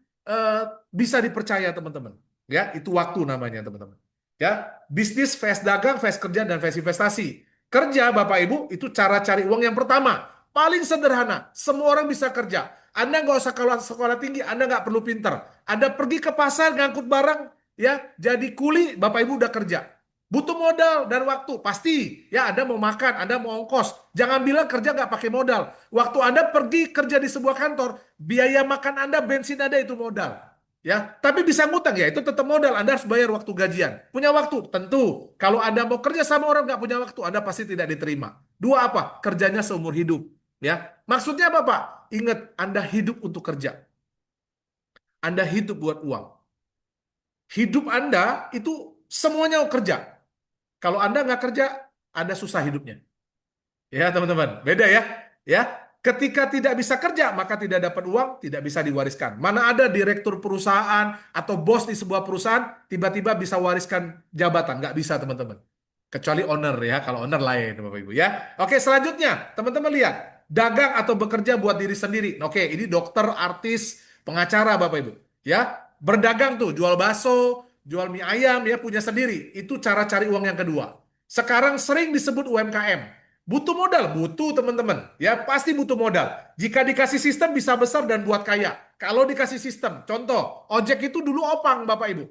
bisa dipercaya, teman-teman. Ya, itu waktu namanya, teman-teman. Ya, bisnis, phase dagang, phase kerja, dan phase investasi. Kerja, Bapak Ibu, itu cara cari uang yang pertama. Paling sederhana, semua orang bisa kerja. Anda nggak usah sekolah tinggi, Anda nggak perlu pinter. Anda pergi ke pasar, ngangkut barang, ya, jadi kuli, Bapak Ibu udah kerja. Butuh modal dan waktu, pasti. Ya, Anda mau makan, Anda mau ongkos. Jangan bilang kerja nggak pakai modal. Waktu Anda pergi kerja di sebuah kantor, biaya makan Anda, bensin Anda itu modal. Ya, tapi bisa ngutang, ya itu tetap modal. Anda harus bayar waktu gajian. Punya waktu, tentu. Kalau Anda mau kerja sama orang nggak punya waktu, Anda pasti tidak diterima. 2, apa? Kerjanya seumur hidup. Ya, maksudnya apa, Pak? Ingat, Anda hidup untuk kerja. Anda hidup buat uang. Hidup Anda itu semuanya kerja. Kalau Anda nggak kerja, Anda susah hidupnya. Ya, teman-teman. Beda ya. Ya, ketika tidak bisa kerja, maka tidak dapat uang, tidak bisa diwariskan. Mana ada direktur perusahaan atau bos di sebuah perusahaan, tiba-tiba bisa wariskan jabatan. Nggak bisa, teman-teman. Kecuali owner ya, kalau owner lain, Bapak Ibu ya. Oke, selanjutnya, teman-teman lihat. Dagang atau bekerja buat diri sendiri. Oke, ini dokter, artis, pengacara, Bapak Ibu. Ya, berdagang tuh, jual bakso, jual mie ayam, ya punya sendiri. Itu cara cari uang yang kedua. Sekarang sering disebut UMKM. Butuh modal, butuh teman-teman. Ya, pasti butuh modal. Jika dikasih sistem bisa besar dan buat kaya. Kalau dikasih sistem, contoh, ojek itu dulu opang, Bapak Ibu.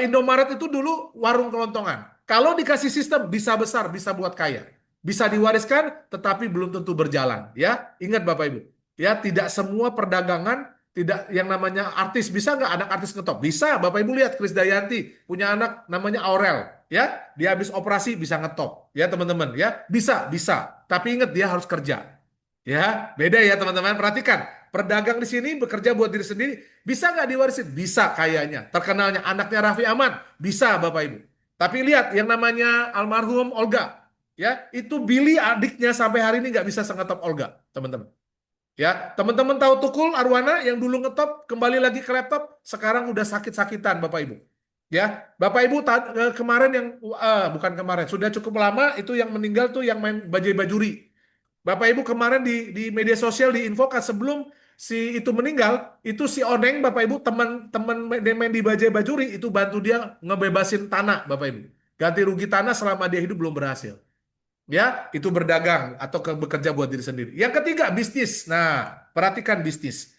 Indomaret itu dulu warung kelontongan. Kalau dikasih sistem bisa besar, bisa buat kaya. Bisa diwariskan, tetapi belum tentu berjalan. Ya, ingat Bapak Ibu. Ya, tidak semua perdagangan, tidak yang namanya artis. Bisa nggak anak artis ngetop? Bisa. Bapak Ibu lihat Krisdayanti punya anak namanya Aurel. Ya, dia habis operasi bisa ngetop. Ya teman-teman. Ya, bisa. Tapi ingat dia harus kerja. Ya, beda ya teman-teman. Perhatikan, pedagang di sini bekerja buat diri sendiri. Bisa nggak diwarisin? Bisa kayaknya. Terkenalnya anaknya Raffi Ahmad. Bisa Bapak Ibu. Tapi lihat yang namanya almarhum Olga. Ya, itu Billy adiknya sampai hari ini nggak bisa sengetop Olga, teman-teman. Ya, teman-teman tahu Tukul Arwana yang dulu ngetop kembali lagi ke laptop, sekarang udah sakit-sakitan Bapak Ibu. Ya, Bapak Ibu kemarin yang bukan kemarin, sudah cukup lama itu yang meninggal tuh yang main Bajai Bajuri. Bapak Ibu kemarin di media sosial diinfokan sebelum si itu meninggal, itu si Oneng Bapak Ibu teman-teman main di Bajai Bajuri itu bantu dia ngebebasin tanah Bapak Ibu. Ganti rugi tanah selama dia hidup belum berhasil. Ya, itu berdagang atau bekerja buat diri sendiri. Yang ketiga, bisnis. Nah, perhatikan bisnis.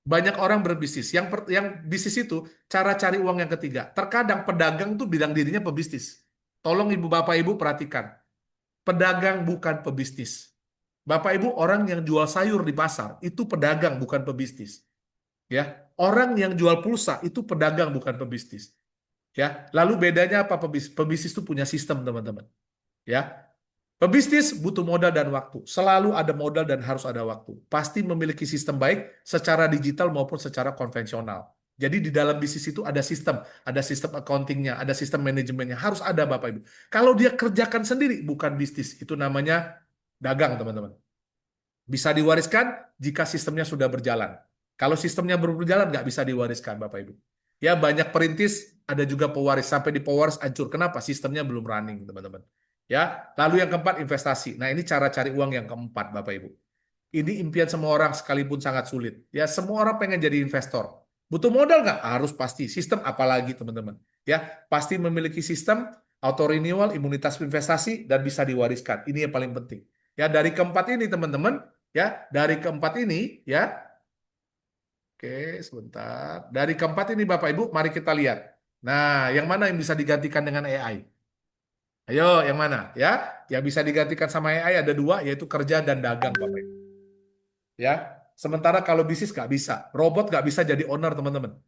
Banyak orang berbisnis. Yang bisnis itu cara cari uang yang ketiga. Terkadang pedagang tuh bilang dirinya pebisnis. Tolong Ibu Bapak Ibu perhatikan. Pedagang bukan pebisnis. Bapak Ibu orang yang jual sayur di pasar itu pedagang bukan pebisnis. Ya, orang yang jual pulsa itu pedagang bukan pebisnis. Ya, lalu bedanya apa pebisnis? Pebisnis itu punya sistem, teman-teman. Ya, pebisnis butuh modal dan waktu. Selalu ada modal dan harus ada waktu. Pasti memiliki sistem baik secara digital maupun secara konvensional. Jadi di dalam bisnis itu ada sistem accountingnya, ada sistem manajemennya, harus ada Bapak Ibu. Kalau dia kerjakan sendiri, bukan bisnis. Itu namanya dagang, teman-teman. Bisa diwariskan jika sistemnya sudah berjalan. Kalau sistemnya belum berjalan, nggak bisa diwariskan, Bapak Ibu. Ya, banyak perintis, ada juga pewaris. Sampai di pewaris hancur. Kenapa? Sistemnya belum running, teman-teman. Ya, lalu yang keempat investasi. Nah, ini cara cari uang yang keempat, Bapak Ibu. Ini impian semua orang sekalipun sangat sulit. Ya, semua orang pengen jadi investor. Butuh modal nggak? Harus pasti. Sistem apalagi, teman-teman. Ya, pasti memiliki sistem auto renewal, imunitas investasi dan bisa diwariskan. Ini yang paling penting. Ya, dari keempat ini, teman-teman, ya, dari keempat ini, ya. Oke, sebentar. Dari keempat ini, Bapak Ibu, mari kita lihat. Nah, yang mana yang bisa digantikan dengan AI? Ayo, yang mana? Ya, yang bisa digantikan sama AI ada dua, yaitu kerja dan dagang, Bapak Ibu. Ya, sementara kalau bisnis nggak bisa, robot nggak bisa jadi owner, teman-teman.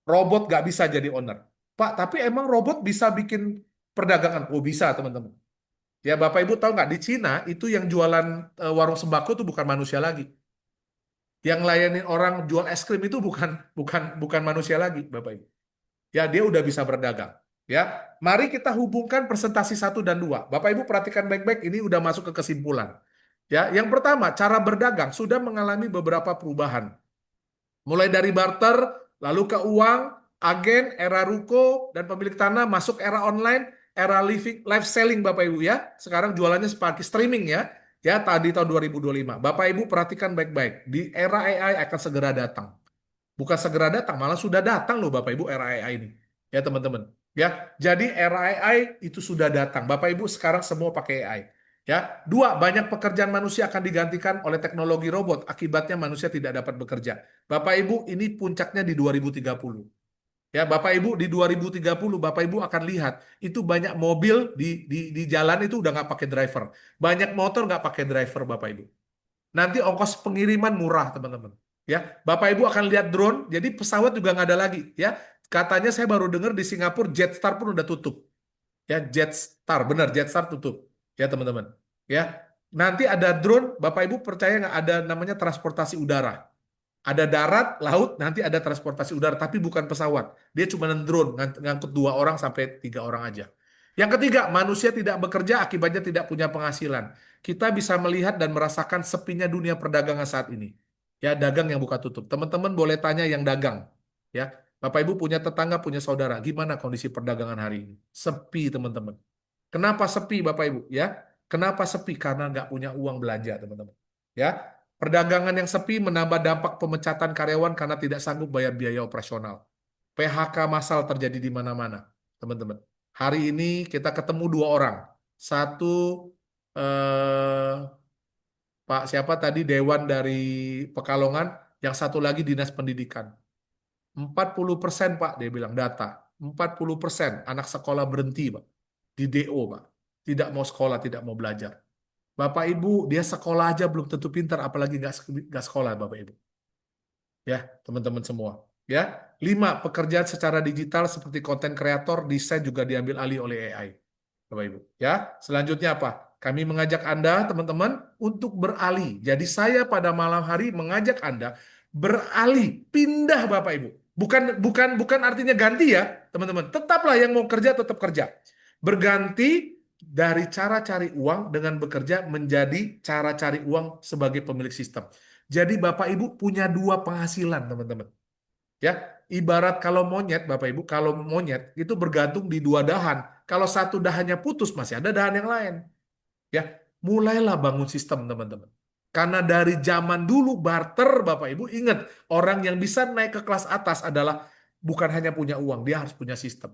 Robot nggak bisa jadi owner. Pak, tapi emang robot bisa bikin perdagangan? Oh, bisa, teman-teman. Ya, Bapak Ibu tahu nggak di Cina itu yang jualan warung sembako itu bukan manusia lagi. Yang layanin orang jual es krim itu bukan manusia lagi, Bapak Ibu. Ya, dia udah bisa berdagang. Ya, mari kita hubungkan presentasi 1 dan 2. Bapak Ibu perhatikan baik-baik, ini udah masuk ke kesimpulan. Ya, yang pertama, cara berdagang sudah mengalami beberapa perubahan. Mulai dari barter, lalu ke uang, agen, era ruko dan pemilik tanah, masuk era online, era live selling Bapak Ibu ya. Sekarang jualannya seperti streaming ya. Ya, tadi tahun 2025. Bapak Ibu perhatikan baik-baik. Di era AI akan segera datang. Bukan segera datang, malah sudah datang loh Bapak Ibu era AI ini. Ya, teman-teman. Ya, jadi era AI itu sudah datang. Bapak Ibu sekarang semua pakai AI. Ya, dua, banyak pekerjaan manusia akan digantikan oleh teknologi robot. Akibatnya manusia tidak dapat bekerja. Bapak Ibu, ini puncaknya di 2030. Ya, Bapak Ibu di 2030 Bapak Ibu akan lihat itu banyak mobil di jalan itu udah nggak pakai driver. Banyak motor nggak pakai driver Bapak Ibu. Nanti ongkos pengiriman murah, teman-teman. Ya, Bapak Ibu akan lihat drone, jadi pesawat juga nggak ada lagi. Ya, katanya saya baru dengar di Singapura Jetstar pun udah tutup. Ya, Jetstar, benar Jetstar tutup. Ya, teman-teman. Ya, nanti ada drone, Bapak Ibu percaya nggak ada namanya transportasi udara? Ada darat, laut, nanti ada transportasi udara, tapi bukan pesawat. Dia cuma drone, ngangkut 2 orang sampai 3 orang aja. Yang ketiga, manusia tidak bekerja, akibatnya tidak punya penghasilan. Kita bisa melihat dan merasakan sepinya dunia perdagangan saat ini. Ya, dagang yang buka tutup. Teman-teman boleh tanya yang dagang. Ya, Bapak Ibu punya tetangga, punya saudara. Gimana kondisi perdagangan hari ini? Sepi, teman-teman. Kenapa sepi, Bapak Ibu? Ya, kenapa sepi? Karena nggak punya uang belanja, teman-teman. Ya, perdagangan yang sepi menambah dampak pemecatan karyawan karena tidak sanggup bayar biaya operasional. PHK massal terjadi di mana-mana, teman-teman. Hari ini kita ketemu 2 orang. Satu Pak siapa tadi Dewan dari Pekalongan, yang satu lagi Dinas Pendidikan. 40% Pak, dia bilang data. 40% anak sekolah berhenti, Pak. Di DO, Pak. Tidak mau sekolah, tidak mau belajar. Bapak Ibu, dia sekolah aja belum tentu pintar, apalagi nggak sekolah, Bapak Ibu. Ya, teman-teman semua. Ya, 5, pekerjaan secara digital seperti konten kreator, desain juga diambil alih oleh AI. Bapak Ibu. Ya, selanjutnya apa? Kami mengajak Anda, teman-teman, untuk beralih. Jadi saya pada malam hari mengajak Anda beralih, pindah Bapak Ibu. Bukan artinya ganti ya, teman-teman. Tetaplah yang mau kerja tetap kerja. Berganti dari cara cari uang dengan bekerja menjadi cara cari uang sebagai pemilik sistem. Jadi Bapak Ibu punya 2 penghasilan, teman-teman. Ya, ibarat kalau monyet, Bapak Ibu, kalau monyet itu bergantung di 2 dahan. Kalau satu dahannya putus, masih ada dahan yang lain. Ya, mulailah bangun sistem, teman-teman. Karena dari zaman dulu barter, Bapak Ibu, ingat, orang yang bisa naik ke kelas atas adalah bukan hanya punya uang, dia harus punya sistem.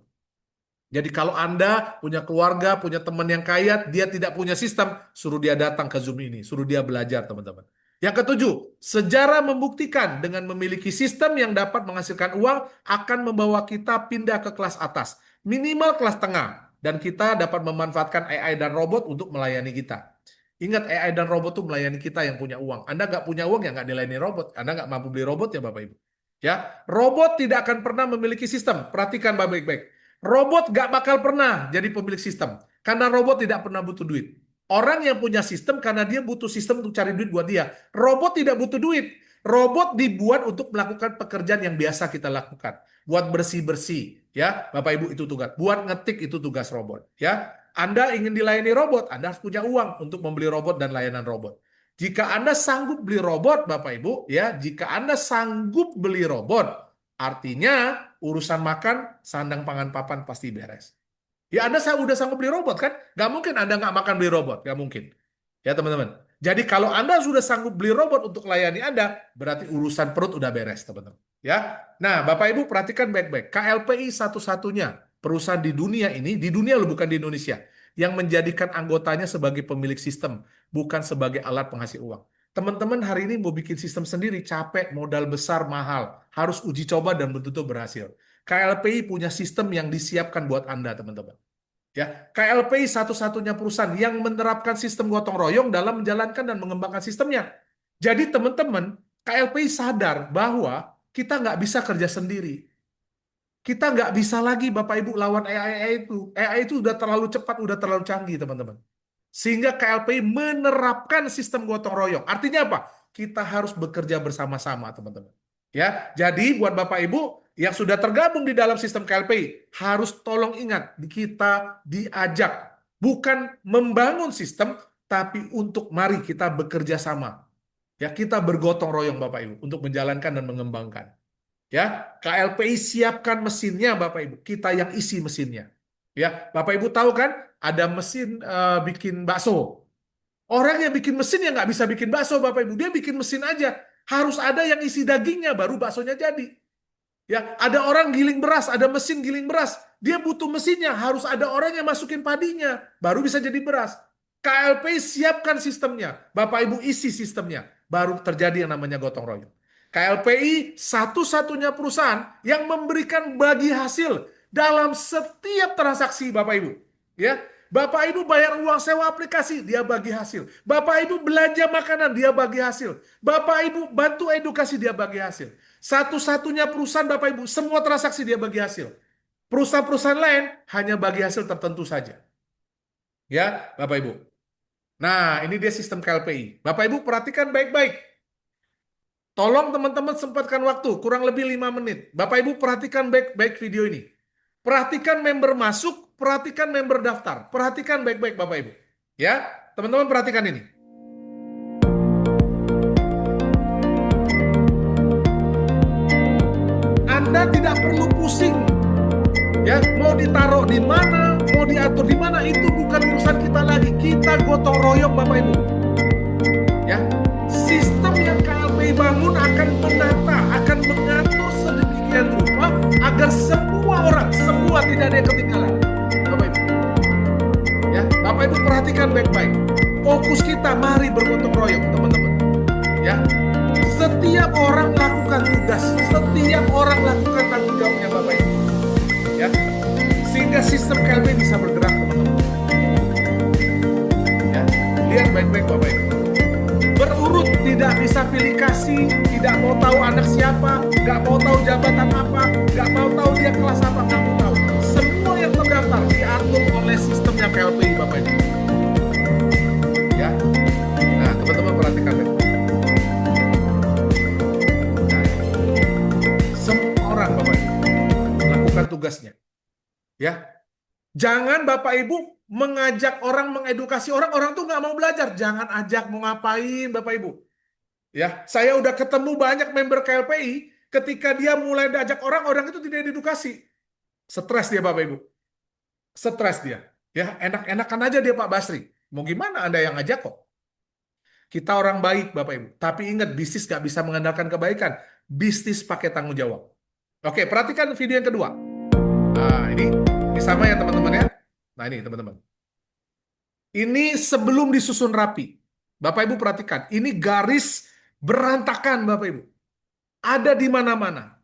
Jadi kalau Anda punya keluarga, punya teman yang kaya, dia tidak punya sistem, suruh dia datang ke Zoom ini, suruh dia belajar, teman-teman. Yang ke-7, sejarah membuktikan dengan memiliki sistem yang dapat menghasilkan uang akan membawa kita pindah ke kelas atas, minimal kelas tengah, dan kita dapat memanfaatkan AI dan robot untuk melayani kita. Ingat, AI dan robot itu melayani kita yang punya uang. Anda nggak punya uang, ya nggak dilayani robot. Anda nggak mampu beli robot ya Bapak Ibu. Ya, robot tidak akan pernah memiliki sistem. Perhatikan baik-baik. Robot nggak bakal pernah jadi pemilik sistem. Karena robot tidak pernah butuh duit. Orang yang punya sistem karena dia butuh sistem untuk cari duit buat dia. Robot tidak butuh duit. Robot dibuat untuk melakukan pekerjaan yang biasa kita lakukan. Buat bersih-bersih. Ya, Bapak Ibu itu tugas. Buat ngetik itu tugas robot. Ya, Anda ingin dilayani robot, Anda harus punya uang untuk membeli robot dan layanan robot. Jika Anda sanggup beli robot, Bapak Ibu, ya, jika Anda sanggup beli robot, artinya urusan makan, sandang, pangan, papan pasti beres. Ya, Anda udah sanggup beli robot kan? Gak mungkin Anda nggak makan beli robot, gak mungkin. Ya, teman-teman. Jadi kalau Anda sudah sanggup beli robot untuk melayani Anda, berarti urusan perut udah beres, teman-teman. Ya, nah Bapak Ibu perhatikan baik-baik. KLPI satu-satunya perusahaan di dunia ini, di dunia loh, bukan di Indonesia, yang menjadikan anggotanya sebagai pemilik sistem, bukan sebagai alat penghasil uang. Teman-teman hari ini mau bikin sistem sendiri, capek, modal besar, mahal, harus uji coba dan betul-betul berhasil. KLPI punya sistem yang disiapkan buat Anda, teman-teman. Ya, KLPI satu-satunya perusahaan yang menerapkan sistem gotong royong dalam menjalankan dan mengembangkan sistemnya. Jadi teman-teman, KLPI sadar bahwa kita nggak bisa kerja sendiri. Kita nggak bisa lagi Bapak Ibu lawan AI itu. AI itu udah terlalu cepat, udah terlalu canggih teman-teman. Sehingga KLPI menerapkan sistem gotong royong. Artinya apa? Kita harus bekerja bersama-sama teman-teman. Ya, jadi buat Bapak Ibu yang sudah tergabung di dalam sistem KLPI, harus tolong ingat, kita diajak bukan membangun sistem, tapi untuk mari kita bekerja sama. Ya, kita bergotong royong Bapak Ibu untuk menjalankan dan mengembangkan. Ya, KLPI siapkan mesinnya Bapak Ibu, kita yang isi mesinnya. Ya, Bapak Ibu tahu kan ada mesin bikin bakso. Orang yang bikin mesin yang nggak bisa bikin bakso Bapak Ibu, dia bikin mesin aja. Harus ada yang isi dagingnya baru baksonya jadi. Ya, ada orang giling beras, ada mesin giling beras, dia butuh mesinnya, harus ada orang yang masukin padinya baru bisa jadi beras. KLPI siapkan sistemnya, Bapak Ibu isi sistemnya, baru terjadi yang namanya gotong royong. KLPI satu-satunya perusahaan yang memberikan bagi hasil dalam setiap transaksi Bapak Ibu. Ya, Bapak Ibu bayar uang sewa aplikasi, dia bagi hasil. Bapak Ibu belanja makanan, dia bagi hasil. Bapak Ibu bantu edukasi, dia bagi hasil. Satu-satunya perusahaan Bapak Ibu, semua transaksi dia bagi hasil. Perusahaan-perusahaan lain hanya bagi hasil tertentu saja. Ya, Bapak Ibu. Nah, ini dia sistem KLPI. Bapak Ibu perhatikan baik-baik. Tolong teman-teman sempatkan waktu, kurang lebih 5 menit. Bapak Ibu perhatikan baik-baik video ini. Perhatikan member masuk, perhatikan member daftar. Perhatikan baik-baik Bapak Ibu. Ya, teman-teman perhatikan ini. Anda tidak perlu pusing. Ya, mau ditaruh di mana, mau diatur di mana, itu bukan urusan kita lagi. Kita gotong royong Bapak Ibu. Ya, sistem yang KLPI bangun akan menata, akan mengatur sedemikian rupa agar semua orang, semua tidak ada yang ketinggalan. Bapak Ibu. Ya, Bapak Ibu perhatikan baik-baik. Fokus kita, mari bergotong royong, teman-teman. Ya, setiap orang lakukan tugas, setiap orang lakukan tanggung jawabnya, Bapak Ibu. Ya, bisa pilih kasih, tidak mau tahu anak siapa, nggak mau tahu jabatan apa, nggak mau tahu dia kelas apa, nggak mau tahu. Semua yang terdaftar diatur oleh sistemnya KLPI, Bapak Ibu. Ya, nah teman-teman perhatikan baik-baik. Nah, semua orang Bapak Ibu melakukan tugasnya. Ya, jangan Bapak Ibu mengajak orang, mengedukasi orang, orang tuh nggak mau belajar. Jangan ajak, mau ngapain Bapak Ibu. Ya, saya udah ketemu banyak member KLPI, ketika dia mulai diajak orang, orang itu tidak diedukasi. Stres dia Bapak Ibu. Stres dia. Ya, enak-enakan aja dia Pak Basri. Mau gimana Anda yang ngajak kok? Kita orang baik Bapak Ibu. Tapi ingat, bisnis nggak bisa mengandalkan kebaikan. Bisnis pakai tanggung jawab. Oke, perhatikan video yang kedua. Nah, ini sama ya teman-teman ya. Nah ini teman-teman. Ini sebelum disusun rapi. Bapak Ibu perhatikan. Ini garis berantakan Bapak Ibu. Ada di mana-mana.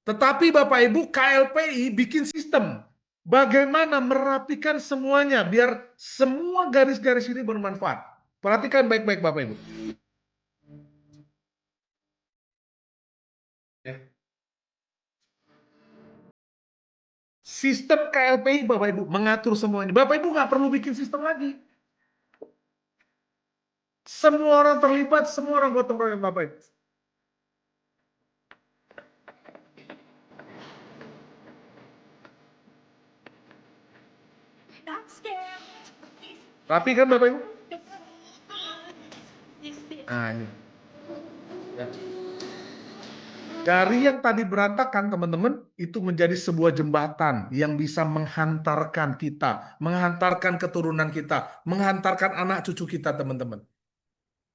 Tetapi Bapak Ibu KLPI bikin sistem. Bagaimana merapikan semuanya. Biar semua garis-garis ini bermanfaat. Perhatikan baik-baik Bapak Ibu. Ya. Sistem KLPI Bapak Ibu mengatur semuanya. Bapak Ibu nggak perlu bikin sistem lagi. Semua orang terlibat, semua orang gotong royong Bapak Ibu. Rapi kan Bapak Ibu? Nah ini. Ya. Dari yang tadi berantakan teman-teman, itu menjadi sebuah jembatan yang bisa menghantarkan kita, menghantarkan keturunan kita, menghantarkan anak cucu kita teman-teman.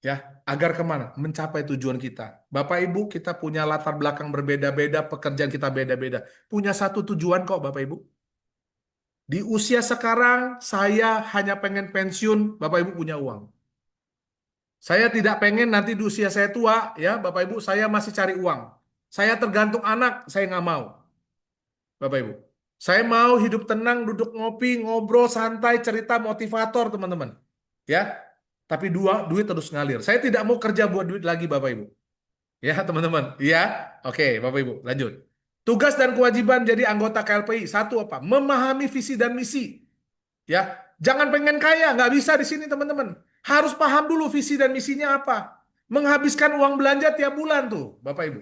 Ya, agar kemana? Mencapai tujuan kita. Bapak Ibu, kita punya latar belakang berbeda-beda, pekerjaan kita beda-beda. Punya satu tujuan kok Bapak Ibu. Di usia sekarang, saya hanya pengen pensiun, Bapak Ibu punya uang. Saya tidak pengen nanti di usia saya tua, ya Bapak Ibu, saya masih cari uang. Saya tergantung anak, saya nggak mau. Bapak Ibu. Saya mau hidup tenang, duduk ngopi, ngobrol, santai, cerita, motivator teman-teman. Ya, tapi duit terus ngalir. Saya tidak mau kerja buat duit lagi Bapak Ibu. Ya teman-teman. Ya, oke Bapak Ibu, lanjut. Tugas dan kewajiban jadi anggota KLPI. Satu apa? Memahami visi dan misi. Ya, jangan pengen kaya, nggak bisa di sini teman-teman. Harus paham dulu visi dan misinya apa. Menghabiskan uang belanja tiap bulan tuh Bapak Ibu.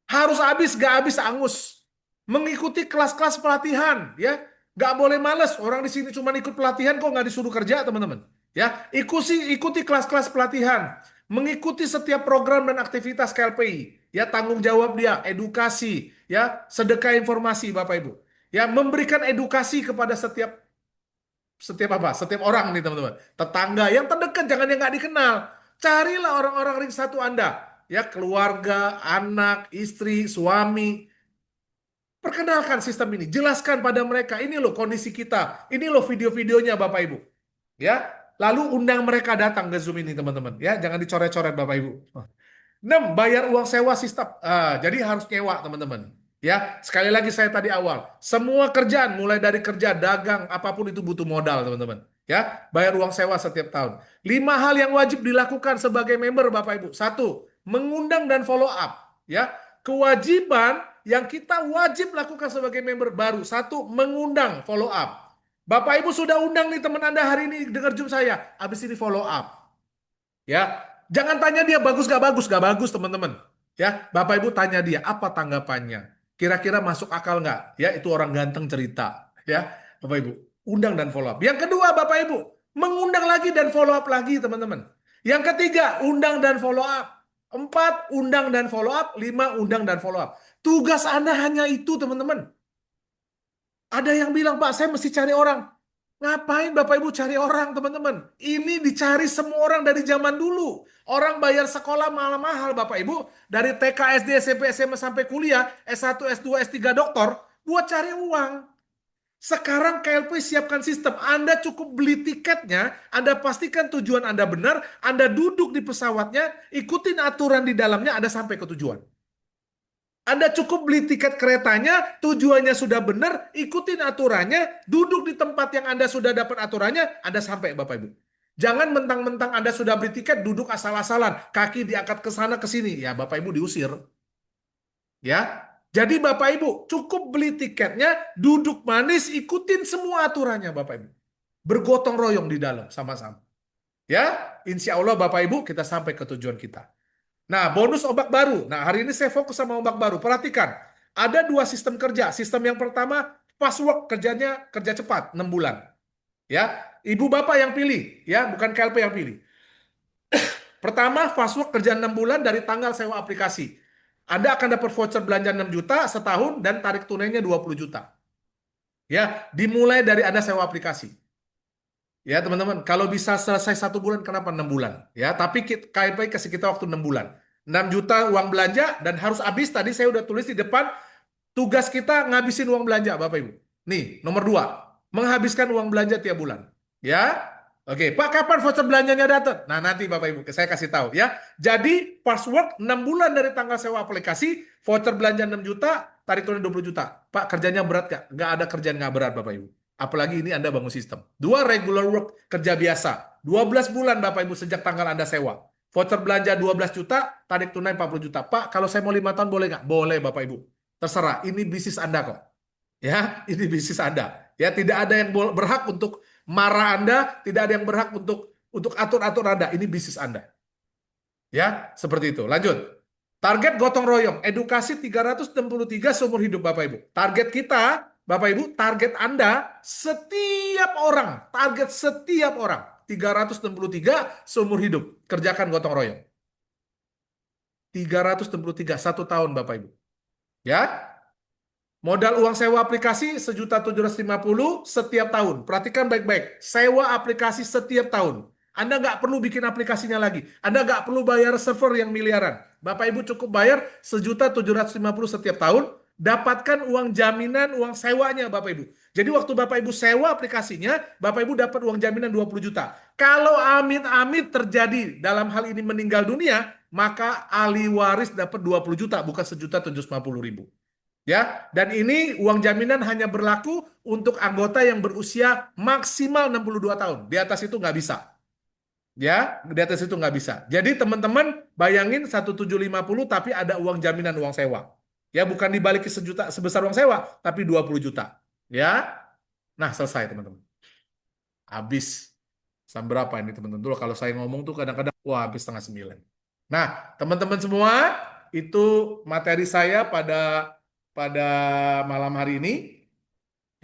Harus habis, gak habis angus. Mengikuti kelas-kelas pelatihan, ya. Gak boleh males. Orang di sini cuma ikut pelatihan kok nggak disuruh kerja, teman-teman. Ya, ikuti kelas-kelas pelatihan. Mengikuti setiap program dan aktivitas KLPI. Ya, tanggung jawab dia, edukasi, ya, sedekah informasi, Bapak Ibu. Ya, memberikan edukasi kepada setiap orang nih, teman-teman. Tetangga yang terdekat, jangan yang nggak dikenal. Carilah orang-orang ring satu Anda. Ya, keluarga, anak, istri, suami. Perkenalkan sistem ini, jelaskan pada mereka, ini loh kondisi kita, ini loh video-videonya Bapak Ibu. Ya, lalu undang mereka datang ke Zoom ini teman-teman. Ya, jangan dicoret-coret Bapak Ibu. 6. Bayar uang sewa sistem. Jadi harus nyewa teman-teman. Ya, sekali lagi saya tadi awal, semua kerjaan mulai dari kerja, dagang, apapun itu butuh modal teman-teman. Ya, bayar uang sewa setiap tahun. 5 hal yang wajib dilakukan sebagai member Bapak Ibu. 1. Mengundang dan follow up. Ya, kewajiban yang kita wajib lakukan sebagai member baru. 1. Mengundang, follow up. Bapak Ibu sudah undang nih teman Anda hari ini dengar Zoom saya. Habis ini follow up. Ya, jangan tanya dia bagus gak bagus teman-teman. Ya, Bapak Ibu tanya dia apa tanggapannya. Kira-kira masuk akal nggak? Ya, itu orang ganteng cerita. Ya, Bapak Ibu, undang dan follow up. Yang kedua, Bapak Ibu, mengundang lagi dan follow up lagi, teman-teman. Yang ketiga, undang dan follow up. 4, undang dan follow up. 5, undang dan follow up. Tugas Anda hanya itu, teman-teman. Ada yang bilang, Pak, saya mesti cari orang. Ngapain Bapak Ibu cari orang, teman-teman? Ini dicari semua orang dari zaman dulu. Orang bayar sekolah mahal-mahal, Bapak Ibu. Dari TK, SD, SMP, SMA sampai kuliah, S1, S2, S3, doktor, buat cari uang. Sekarang KLP siapkan sistem. Anda cukup beli tiketnya, Anda pastikan tujuan Anda benar, Anda duduk di pesawatnya, ikutin aturan di dalamnya, Anda sampai ke tujuan. Anda cukup beli tiket keretanya, tujuannya sudah benar, ikutin aturannya, duduk di tempat yang Anda sudah dapat aturannya, Anda sampai Bapak Ibu. Jangan mentang-mentang Anda sudah beli tiket, duduk asal-asalan, kaki diangkat ke sana ke sini. Ya, Bapak Ibu diusir. Ya. Jadi Bapak Ibu cukup beli tiketnya, duduk manis, ikutin semua aturannya Bapak Ibu. Bergotong royong di dalam sama-sama. Ya, insya Allah Bapak Ibu kita sampai ke tujuan kita. Nah, bonus ombak baru. Nah, hari ini saya fokus sama ombak baru. Perhatikan, ada 2 sistem kerja. Sistem yang pertama, fast work, kerjanya kerja cepat, 6 bulan. Ya, ibu bapak yang pilih, ya, bukan KLP yang pilih. Pertama, fast work kerja 6 bulan dari tanggal sewa aplikasi. Anda akan dapat voucher belanja 6 juta setahun dan tarik tunainya 20 juta. Ya, dimulai dari Anda sewa aplikasi. Ya, teman-teman, kalau bisa selesai 1 bulan, kenapa 6 bulan? Ya, tapi KLP kasih kita waktu 6 bulan. 6 juta uang belanja dan harus habis. Tadi saya udah tulis di depan, tugas kita ngabisin uang belanja, Bapak Ibu. Nih, nomor 2, menghabiskan uang belanja tiap bulan. Ya, oke. Pak, kapan voucher belanjanya datang? Nah, nanti Bapak Ibu, saya kasih tahu ya. Jadi, password 6 bulan dari tanggal sewa aplikasi, voucher belanja 6 juta, tarik tunai 20 juta. Pak, kerjanya berat nggak? Nggak ada kerjaan nggak berat, Bapak Ibu. Apalagi ini Anda bangun sistem. 2, regular work, kerja biasa. 12 bulan Bapak Ibu sejak tanggal Anda sewa. Voucher belanja 12 juta, tarik tunai 40 juta. Pak, kalau saya mau 5 tahun boleh nggak? Boleh Bapak Ibu. Terserah, ini bisnis Anda kok. Ya, ini bisnis Anda. Ya, tidak ada yang berhak untuk marah Anda, tidak ada yang berhak untuk atur-atur Anda. Ini bisnis Anda. Ya, seperti itu. Lanjut. Target gotong royong, edukasi 363 seumur hidup Bapak Ibu. Target kita, Bapak Ibu, target Anda setiap orang, target setiap orang 363 seumur hidup. Kerjakan gotong royong. 363 1 tahun Bapak Ibu. Ya. Modal uang sewa aplikasi 1.750.000 setiap tahun. Perhatikan baik-baik. Sewa aplikasi setiap tahun. Anda nggak perlu bikin aplikasinya lagi. Anda nggak perlu bayar server yang miliaran. Bapak Ibu cukup bayar 1.750.000 setiap tahun. Dapatkan uang jaminan, uang sewanya Bapak Ibu. Jadi waktu Bapak Ibu sewa aplikasinya, Bapak Ibu dapat uang jaminan 20 juta. Kalau amit-amit terjadi dalam hal ini meninggal dunia, maka ahli waris dapat 20 juta, bukan 1.750.000. Ya, dan ini uang jaminan hanya berlaku untuk anggota yang berusia maksimal 62 tahun. Di atas itu nggak bisa. Ya, di atas itu nggak bisa. Jadi teman-teman bayangin 1.750 tapi ada uang jaminan uang sewa. Ya, bukan dibalik sejuta sebesar uang sewa, tapi 20 juta. Ya, nah selesai teman-teman. Habis. Jam berapa ini teman-teman? Dulu kalau saya ngomong tuh kadang-kadang, wah habis 8:30. Nah, teman-teman semua, itu materi saya pada malam hari ini.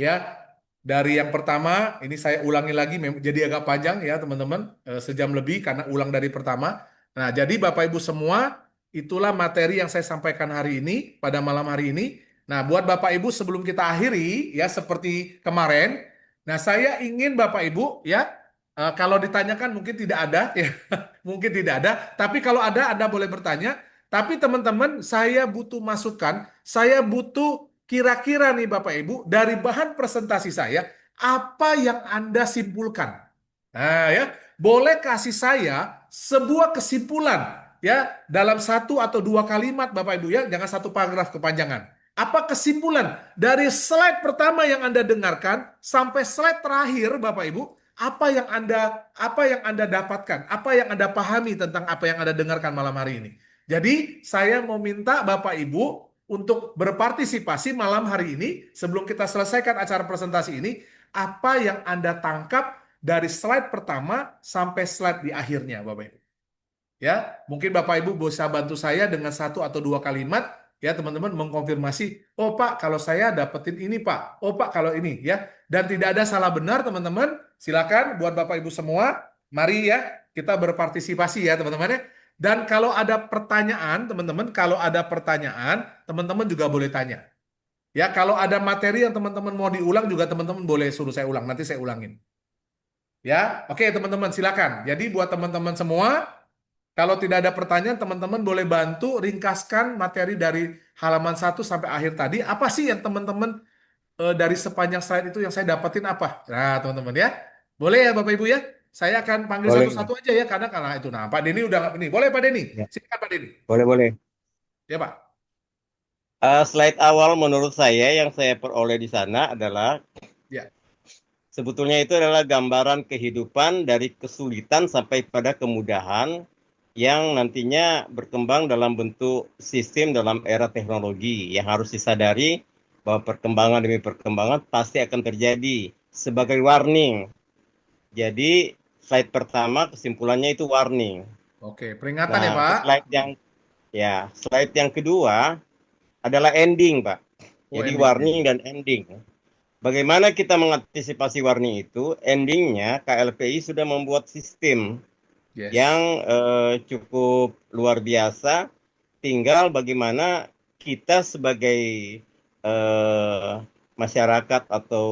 Ya, dari yang pertama, ini saya ulangi lagi, jadi agak panjang ya teman-teman, sejam lebih karena ulang dari pertama. Nah, jadi Bapak Ibu semua, itulah materi yang saya sampaikan hari ini, pada malam hari ini. Nah, buat Bapak Ibu sebelum kita akhiri, ya seperti kemarin, nah saya ingin Bapak Ibu, ya, kalau ditanyakan mungkin tidak ada, ya, mungkin tidak ada, tapi kalau ada, Anda boleh bertanya. Tapi teman-teman, saya butuh masukan, saya butuh kira-kira nih Bapak Ibu, dari bahan presentasi saya, apa yang Anda simpulkan? Nah ya, boleh kasih saya sebuah kesimpulan, ya, dalam 1 atau 2 kalimat Bapak Ibu ya, jangan 1 paragraf kepanjangan. Apa kesimpulan dari slide pertama yang Anda dengarkan, sampai slide terakhir Bapak Ibu, apa yang Anda dapatkan, apa yang Anda pahami tentang apa yang Anda dengarkan malam hari ini. Jadi saya mau minta Bapak Ibu untuk berpartisipasi malam hari ini sebelum kita selesaikan acara presentasi ini, apa yang Anda tangkap dari slide pertama sampai slide di akhirnya Bapak Ibu. Ya, mungkin Bapak Ibu bisa bantu saya dengan 1 atau 2 kalimat ya teman-teman mengkonfirmasi, oh Pak kalau saya dapetin ini Pak, oh Pak kalau ini ya. Dan tidak ada salah benar teman-teman, silakan buat Bapak Ibu semua, mari ya kita berpartisipasi ya teman-teman ya. Dan kalau ada pertanyaan, teman-teman, teman-teman juga boleh tanya. Ya, kalau ada materi yang teman-teman mau diulang juga teman-teman boleh suruh saya ulang, nanti saya ulangin. Ya, oke teman-teman, silakan. Jadi buat teman-teman semua, kalau tidak ada pertanyaan, teman-teman boleh bantu ringkaskan materi dari halaman 1 sampai akhir tadi. Apa sih yang teman-teman dari sepanjang slide itu yang saya dapetin apa? Nah, teman-teman ya. Boleh ya Bapak Ibu ya? Saya akan panggil satu-satu aja ya, karena itu. Nah, Pak Denny udah ini. Boleh Pak Denny? Ya. Silakan Pak Denny. Boleh. Ya Pak. Slide awal menurut saya yang saya peroleh di sana adalah Ya. Sebetulnya itu adalah gambaran kehidupan dari kesulitan sampai pada kemudahan yang nantinya berkembang dalam bentuk sistem dalam era teknologi yang harus disadari bahwa perkembangan demi perkembangan pasti akan terjadi sebagai warning. Jadi slide pertama kesimpulannya itu warning. Oke, peringatan ya Pak. Slide yang kedua adalah ending Pak. Jadi warning dan ending. Bagaimana kita mengantisipasi warning itu? Endingnya KLPI sudah membuat sistem yang cukup luar biasa. Tinggal bagaimana kita sebagai masyarakat atau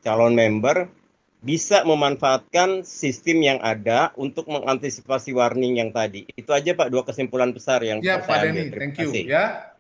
calon member bisa memanfaatkan sistem yang ada untuk mengantisipasi warning yang tadi. Itu aja Pak, dua kesimpulan besar yang ya Pak saya Denny, ambil. thank you ya.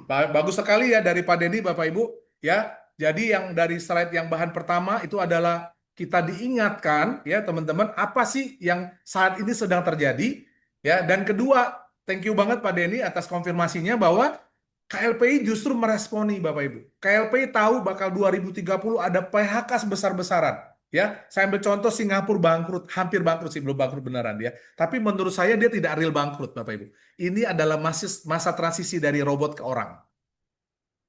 Bagus sekali ya dari Pak Denny, Bapak Ibu ya. Jadi yang dari slide yang bahan pertama itu adalah kita diingatkan ya teman-teman apa sih yang saat ini sedang terjadi ya. Dan kedua, thank you banget Pak Denny atas konfirmasinya bahwa KLPI justru meresponi Bapak Ibu. KLPI tahu bakal 2030 ada PHK sebesar-besaran. Ya, saya ambil contoh Singapura bangkrut, hampir bangkrut sih, belum bangkrut beneran dia. Tapi menurut saya dia tidak real bangkrut, Bapak Ibu. Ini adalah masa transisi dari robot ke orang.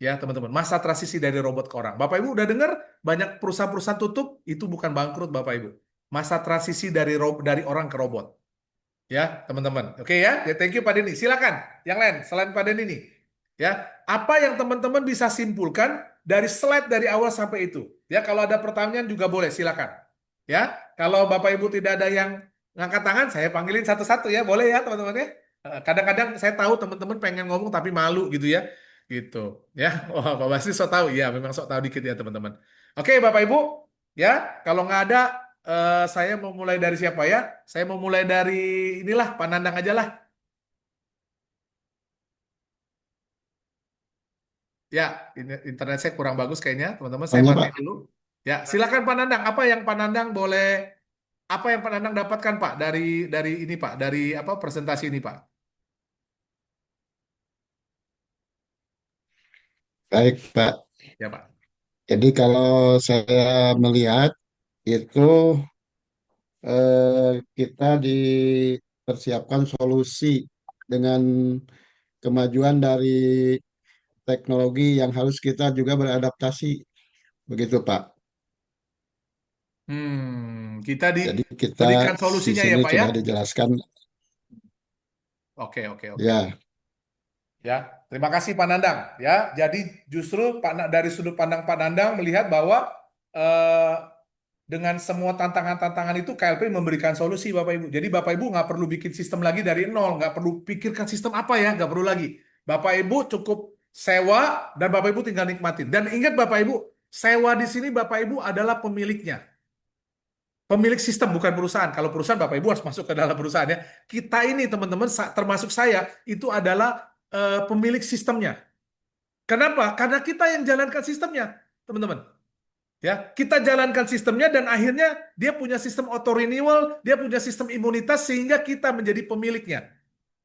Ya, teman-teman, masa transisi dari robot ke orang. Bapak Ibu udah dengar banyak perusahaan-perusahaan tutup, itu bukan bangkrut Bapak Ibu. Masa transisi dari orang ke robot. Ya, teman-teman. Oke ya, thank you Pak Denny. Silakan, yang lain selain Pak Denny nih. Ya, apa yang teman-teman bisa simpulkan dari slide dari awal sampai itu? Ya, kalau ada pertanyaan juga boleh, silakan. Ya, kalau Bapak Ibu tidak ada yang ngangkat tangan, saya panggilin satu-satu ya, boleh ya teman-teman ya. Kadang-kadang saya tahu teman-teman pengen ngomong tapi malu gitu ya, gitu. Ya, wah Pak Basri sok tahu, iya memang sok tahu dikit ya teman-teman. Oke, Bapak Ibu, ya kalau nggak ada, saya mau mulai dari siapa ya? Saya mau mulai dari inilah Pak Nandang aja lah. Ya, internet saya kurang bagus kayaknya, teman-teman. Saya mati dulu. Ya, silakan Pak Nandang. Apa yang Pak Nandang dapatkan Pak dari ini Pak, dari apa presentasi ini Pak? Baik Pak. Ya Pak. Jadi kalau saya melihat itu kita dipersiapkan solusi dengan kemajuan dari teknologi yang harus kita juga beradaptasi, begitu Pak. Kita Jadi diberikan kita solusinya di ya sini Pak ya. sudah dijelaskan. Oke. Ya. Ya, terima kasih Pak Nandang. Ya, jadi justru dari sudut pandang Pak Nandang melihat bahwa dengan semua tantangan-tantangan itu KLP memberikan solusi Bapak Ibu. Jadi Bapak Ibu nggak perlu bikin sistem lagi dari nol, nggak perlu pikirkan sistem apa ya, nggak perlu lagi. Bapak Ibu cukup sewa dan Bapak Ibu tinggal nikmatin. Dan ingat Bapak Ibu, sewa di sini Bapak Ibu adalah pemiliknya. Pemilik sistem bukan perusahaan. Kalau perusahaan Bapak Ibu harus masuk ke dalam perusahaannya. Kita ini teman-teman, termasuk saya, itu adalah pemilik sistemnya. Kenapa? Karena kita yang jalankan sistemnya, teman-teman. Ya, kita jalankan sistemnya dan akhirnya dia punya sistem auto renewal, dia punya sistem imunitas sehingga kita menjadi pemiliknya.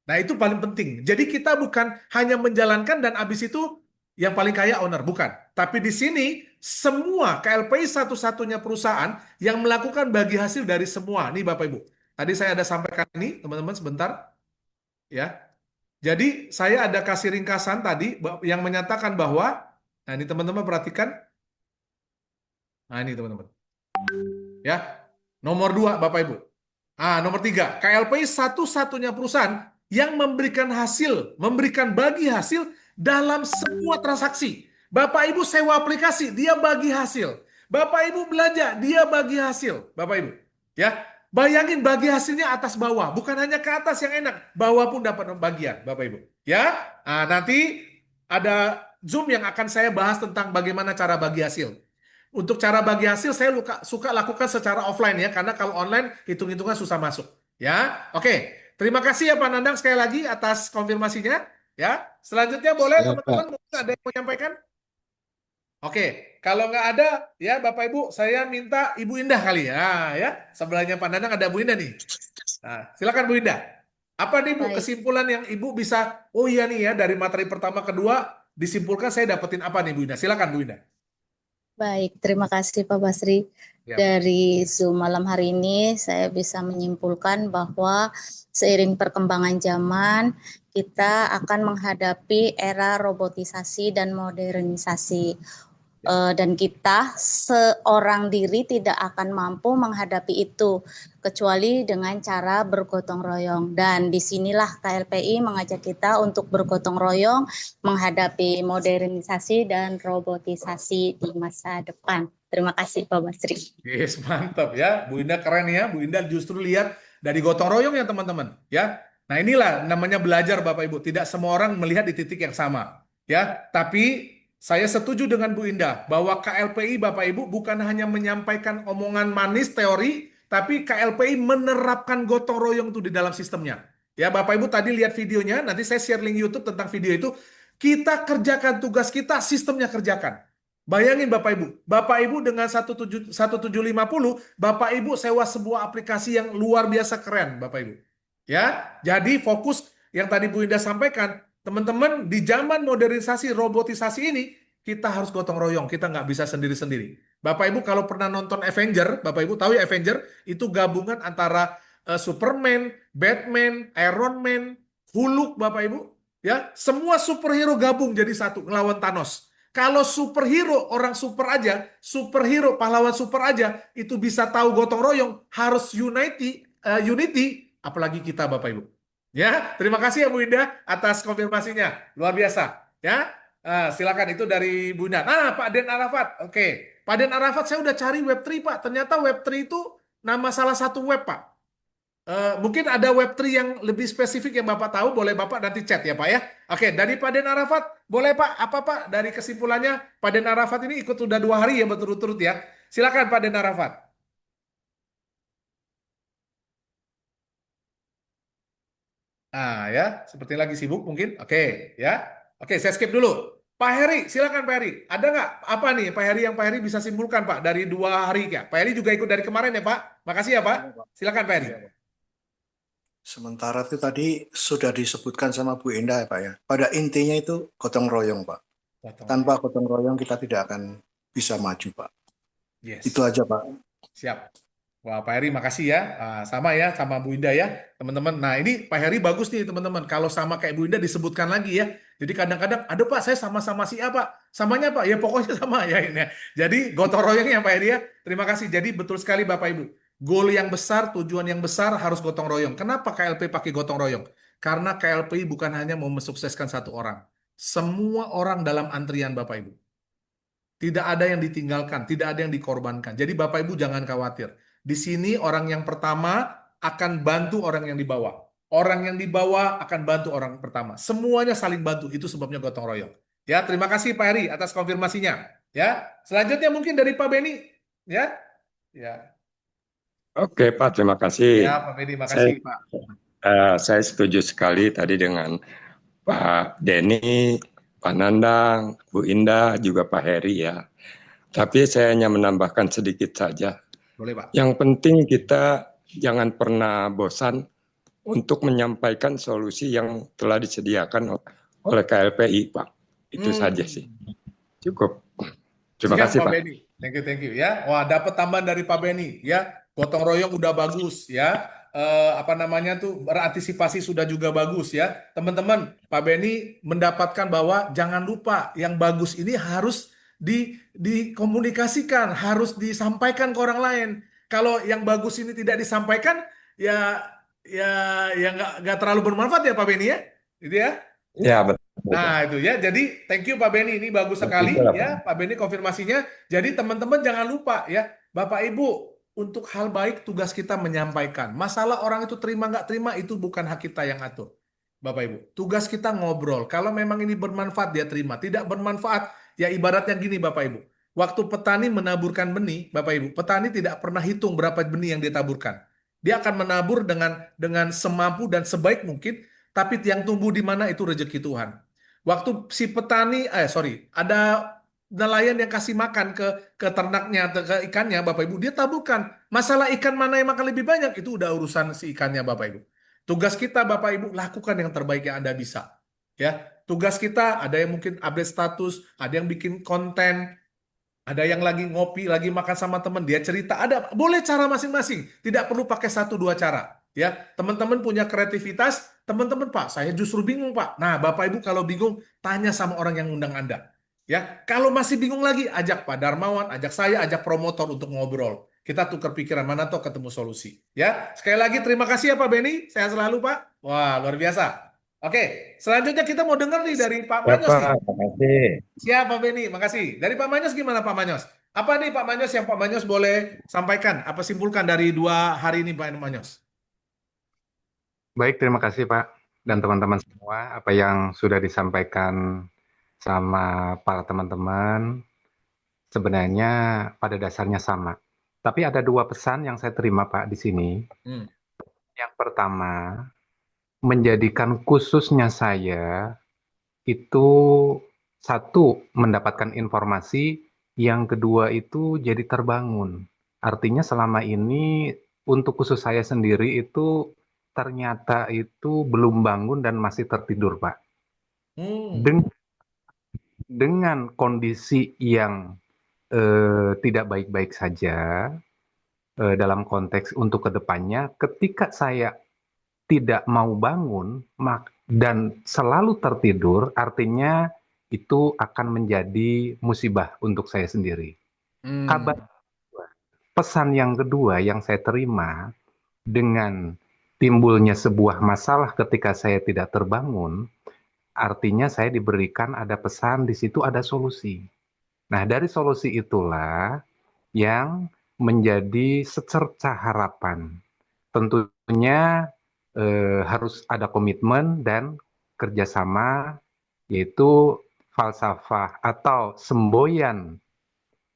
Nah, itu paling penting. Jadi kita bukan hanya menjalankan dan habis itu yang paling kaya owner, bukan. Tapi di sini semua KLPI satu-satunya perusahaan yang melakukan bagi hasil dari semua. Nih Bapak Ibu. Tadi saya ada sampaikan nih, teman-teman sebentar. Ya. Jadi saya ada kasih ringkasan tadi yang menyatakan bahwa, nah ini teman-teman perhatikan. Nah ini teman-teman. Ya. Nomor 2 Bapak Ibu. Nomor 3. KLPI satu-satunya perusahaan yang memberikan hasil, memberikan bagi hasil dalam semua transaksi. Bapak Ibu sewa aplikasi, dia bagi hasil. Bapak Ibu belanja, dia bagi hasil. Bapak Ibu. Ya. Bayangin bagi hasilnya atas bawah, bukan hanya ke atas yang enak, bawah pun dapat bagian, Bapak Ibu. Ya, nanti ada Zoom yang akan saya bahas tentang bagaimana cara bagi hasil. Untuk cara bagi hasil saya suka lakukan secara offline ya, karena kalau online hitung-hitungan susah masuk. Ya, oke. Terima kasih ya Pak Nandang sekali lagi atas konfirmasinya. Ya, selanjutnya boleh teman-teman ada yang mau menyampaikan? Oke, kalau nggak ada, ya Bapak Ibu, saya minta Ibu Indah kali ya, sebelahnya Pak Nandang ada Bu Indah nih. Nah, silakan Bu Indah. Apa nih Bu kesimpulan yang Ibu bisa? Oh iya nih ya, dari materi pertama kedua disimpulkan saya dapetin apa nih Bu Indah? Silakan Bu Indah. Baik, terima kasih Pak Basri. Ya. Dari Zoom malam hari ini, saya bisa menyimpulkan bahwa seiring perkembangan zaman, kita akan menghadapi era robotisasi dan modernisasi. Dan kita seorang diri tidak akan mampu menghadapi itu kecuali dengan cara bergotong royong. Dan disinilah KLPI mengajak kita untuk bergotong royong menghadapi modernisasi dan robotisasi di masa depan. Terima kasih Pak Basri. Yes, mantap ya. Bu Indah keren ya. Bu Indah justru lihat dari gotong royong ya teman-teman. Ya. Nah inilah namanya belajar Bapak Ibu. Tidak semua orang melihat di titik yang sama. Ya. Tapi saya setuju dengan Bu Indah bahwa KLPI Bapak Ibu bukan hanya menyampaikan omongan manis teori, tapi KLPI menerapkan gotong royong itu di dalam sistemnya. Ya Bapak Ibu tadi lihat videonya, nanti saya share link YouTube tentang video itu. Kita kerjakan tugas kita, sistemnya kerjakan. Bayangin Bapak Ibu dengan 1750, Bapak Ibu sewa sebuah aplikasi yang luar biasa keren Bapak Ibu. Ya, jadi fokus yang tadi Bu Indah sampaikan, teman-teman, di zaman modernisasi, robotisasi ini, kita harus gotong royong. Kita nggak bisa sendiri-sendiri. Bapak Ibu kalau pernah nonton Avenger, Bapak Ibu tahu ya Avenger, itu gabungan antara Superman, Batman, Iron Man, Hulk, Bapak Ibu. Ya, semua superhero gabung jadi satu, ngelawan Thanos. Kalau superhero, orang super aja, superhero, pahlawan super aja, itu bisa tahu gotong royong, harus unity, apalagi kita Bapak Ibu. Ya, terima kasih ya Bu Indah atas konfirmasinya. Luar biasa. Ya, silakan itu dari Bu Indah. Pak Den Arafat. Oke, Pak Den Arafat saya udah cari Web3 Pak. Ternyata Web3 itu nama salah satu web Pak. Mungkin ada Web3 yang lebih spesifik yang Bapak tahu, boleh Bapak nanti chat ya Pak ya. Oke, dari Pak Den Arafat, boleh Pak, apa Pak dari kesimpulannya Pak Den Arafat ini ikut udah 2 hari ya berturut-turut ya. Silakan Pak Den Arafat. Ya, seperti lagi sibuk mungkin. Oke, ya. Oke, saya skip dulu. Pak Heri, silakan Pak Heri. Ada nggak apa nih Pak Heri yang Pak Heri bisa simpulkan Pak dari 2 hari ya? Pak Heri juga ikut dari kemarin ya Pak. Makasih ya Pak. Silakan Pak Heri. Sementara itu tadi sudah disebutkan sama Bu Indah ya Pak ya. Pada intinya itu gotong royong Pak. Tanpa gotong royong kita tidak akan bisa maju Pak. Yes. Itu aja Pak. Siap. Wah Pak Heri makasih ya. Sama ya sama Bu Indah ya teman-teman. Nah ini Pak Heri bagus nih teman-teman. Kalau sama kayak Bu Indah disebutkan lagi ya. Jadi kadang-kadang, aduh Pak saya sama-sama si A Pak. Samanya Pak, ya pokoknya sama ya ini. Jadi gotong royongnya Pak Heri ya. Terima kasih. Jadi betul sekali Bapak Ibu. Goal yang besar, tujuan yang besar harus gotong royong. Kenapa KLP pakai gotong royong? Karena KLP bukan hanya mau mensukseskan satu orang. Semua orang dalam antrian Bapak Ibu. Tidak ada yang ditinggalkan, tidak ada yang dikorbankan. Jadi Bapak Ibu jangan khawatir. Di sini orang yang pertama akan bantu orang yang di bawah. Orang yang di bawah akan bantu orang pertama. Semuanya saling bantu. Itu sebabnya gotong royong. Ya, terima kasih Pak Heri atas konfirmasinya. Ya, selanjutnya mungkin dari Pak Beni. Ya, ya. Oke Pak, terima kasih. Ya Pak Beni, makasih Pak. Saya setuju sekali tadi dengan Pak Denny, Pak Nandang, Bu Indah, juga Pak Heri ya. Tapi saya hanya menambahkan sedikit saja. Boleh Pak. Yang penting kita jangan pernah bosan untuk menyampaikan solusi yang telah disediakan oleh KLPI Pak. Itu saja sih. Cukup. Terima kasih Pak. Beni. Thank you ya. Wah, dapat tambahan dari Pak Beni ya. Gotong royong udah bagus ya. Berantisipasi sudah juga bagus ya. Teman-teman, Pak Beni mendapatkan bahwa jangan lupa yang bagus ini harus dikomunikasikan, harus disampaikan ke orang lain. Kalau yang bagus ini tidak disampaikan, ya nggak terlalu bermanfaat ya Pak Beni ya. Gitu ya. Ya, betul. Nah itu ya, jadi thank you Pak Beni, ini bagus sekali ya Pak Beni konfirmasinya. Jadi teman-teman jangan lupa ya, Bapak Ibu, untuk hal baik tugas kita menyampaikan. Masalah orang itu terima nggak terima itu bukan hak kita yang atur. Bapak Ibu, tugas kita ngobrol. Kalau memang ini bermanfaat dia terima, tidak bermanfaat ya ibaratnya gini Bapak Ibu. Waktu petani menaburkan benih, Bapak Ibu, petani tidak pernah hitung berapa benih yang dia taburkan. Dia akan menabur dengan semampu dan sebaik mungkin, tapi yang tumbuh di mana itu rezeki Tuhan. Waktu si petani, ada nelayan yang kasih makan ke ternaknya atau ke ikannya, Bapak Ibu, dia taburkan. Masalah ikan mana yang makan lebih banyak, itu udah urusan si ikannya, Bapak Ibu. Tugas kita, Bapak Ibu, lakukan yang terbaik yang Anda bisa. Ya, tugas kita ada yang mungkin update status, ada yang bikin konten, Ada yang lagi ngopi, lagi makan sama teman, dia cerita. Ada, boleh cara masing-masing. Tidak perlu pakai satu dua cara. Ya, teman-teman punya kreativitas. Teman-teman, Pak, saya justru bingung, Pak. Nah, Bapak Ibu kalau bingung, tanya sama orang yang undang Anda. Ya, kalau masih bingung lagi, ajak Pak Darmawan, ajak saya, ajak promotor untuk ngobrol. Kita tukar pikiran mana tuh ketemu solusi. Ya, sekali lagi terima kasih ya Pak Beni. Sehat selalu, Pak. Wah, luar biasa. Oke, selanjutnya kita mau dengar nih dari Pak Manyos nih. Terima kasih. Siap Pak Beni, makasih. Dari Pak Manyos gimana Pak Manyos? Apa nih Pak Manyos yang Pak Manyos boleh sampaikan? Apa simpulkan dari 2 hari ini Pak Manyos? Baik, terima kasih Pak dan teman-teman semua. Apa yang sudah disampaikan sama para teman-teman sebenarnya pada dasarnya sama. Tapi ada 2 pesan yang saya terima Pak di sini. Yang pertama, menjadikan khususnya saya itu satu mendapatkan informasi, yang kedua itu jadi terbangun. Artinya selama ini untuk khusus saya sendiri itu ternyata itu belum bangun dan masih tertidur Pak. Dengan kondisi yang tidak baik-baik saja dalam konteks untuk kedepannya, ketika saya tidak mau bangun dan selalu tertidur, artinya itu akan menjadi musibah untuk saya sendiri. Pesan yang kedua yang saya terima dengan timbulnya sebuah masalah ketika saya tidak terbangun, artinya saya diberikan ada pesan di situ ada solusi. Nah, dari solusi itulah yang menjadi secercah harapan. Tentunya harus ada komitmen dan kerjasama, yaitu falsafah atau semboyan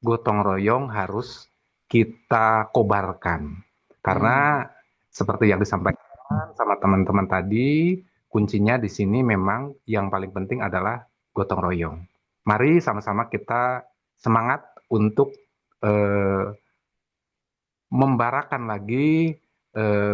gotong royong harus kita kobarkan. Karena seperti yang disampaikan sama teman-teman tadi, kuncinya di sini memang yang paling penting adalah gotong royong. Mari sama-sama kita semangat untuk membarakan lagi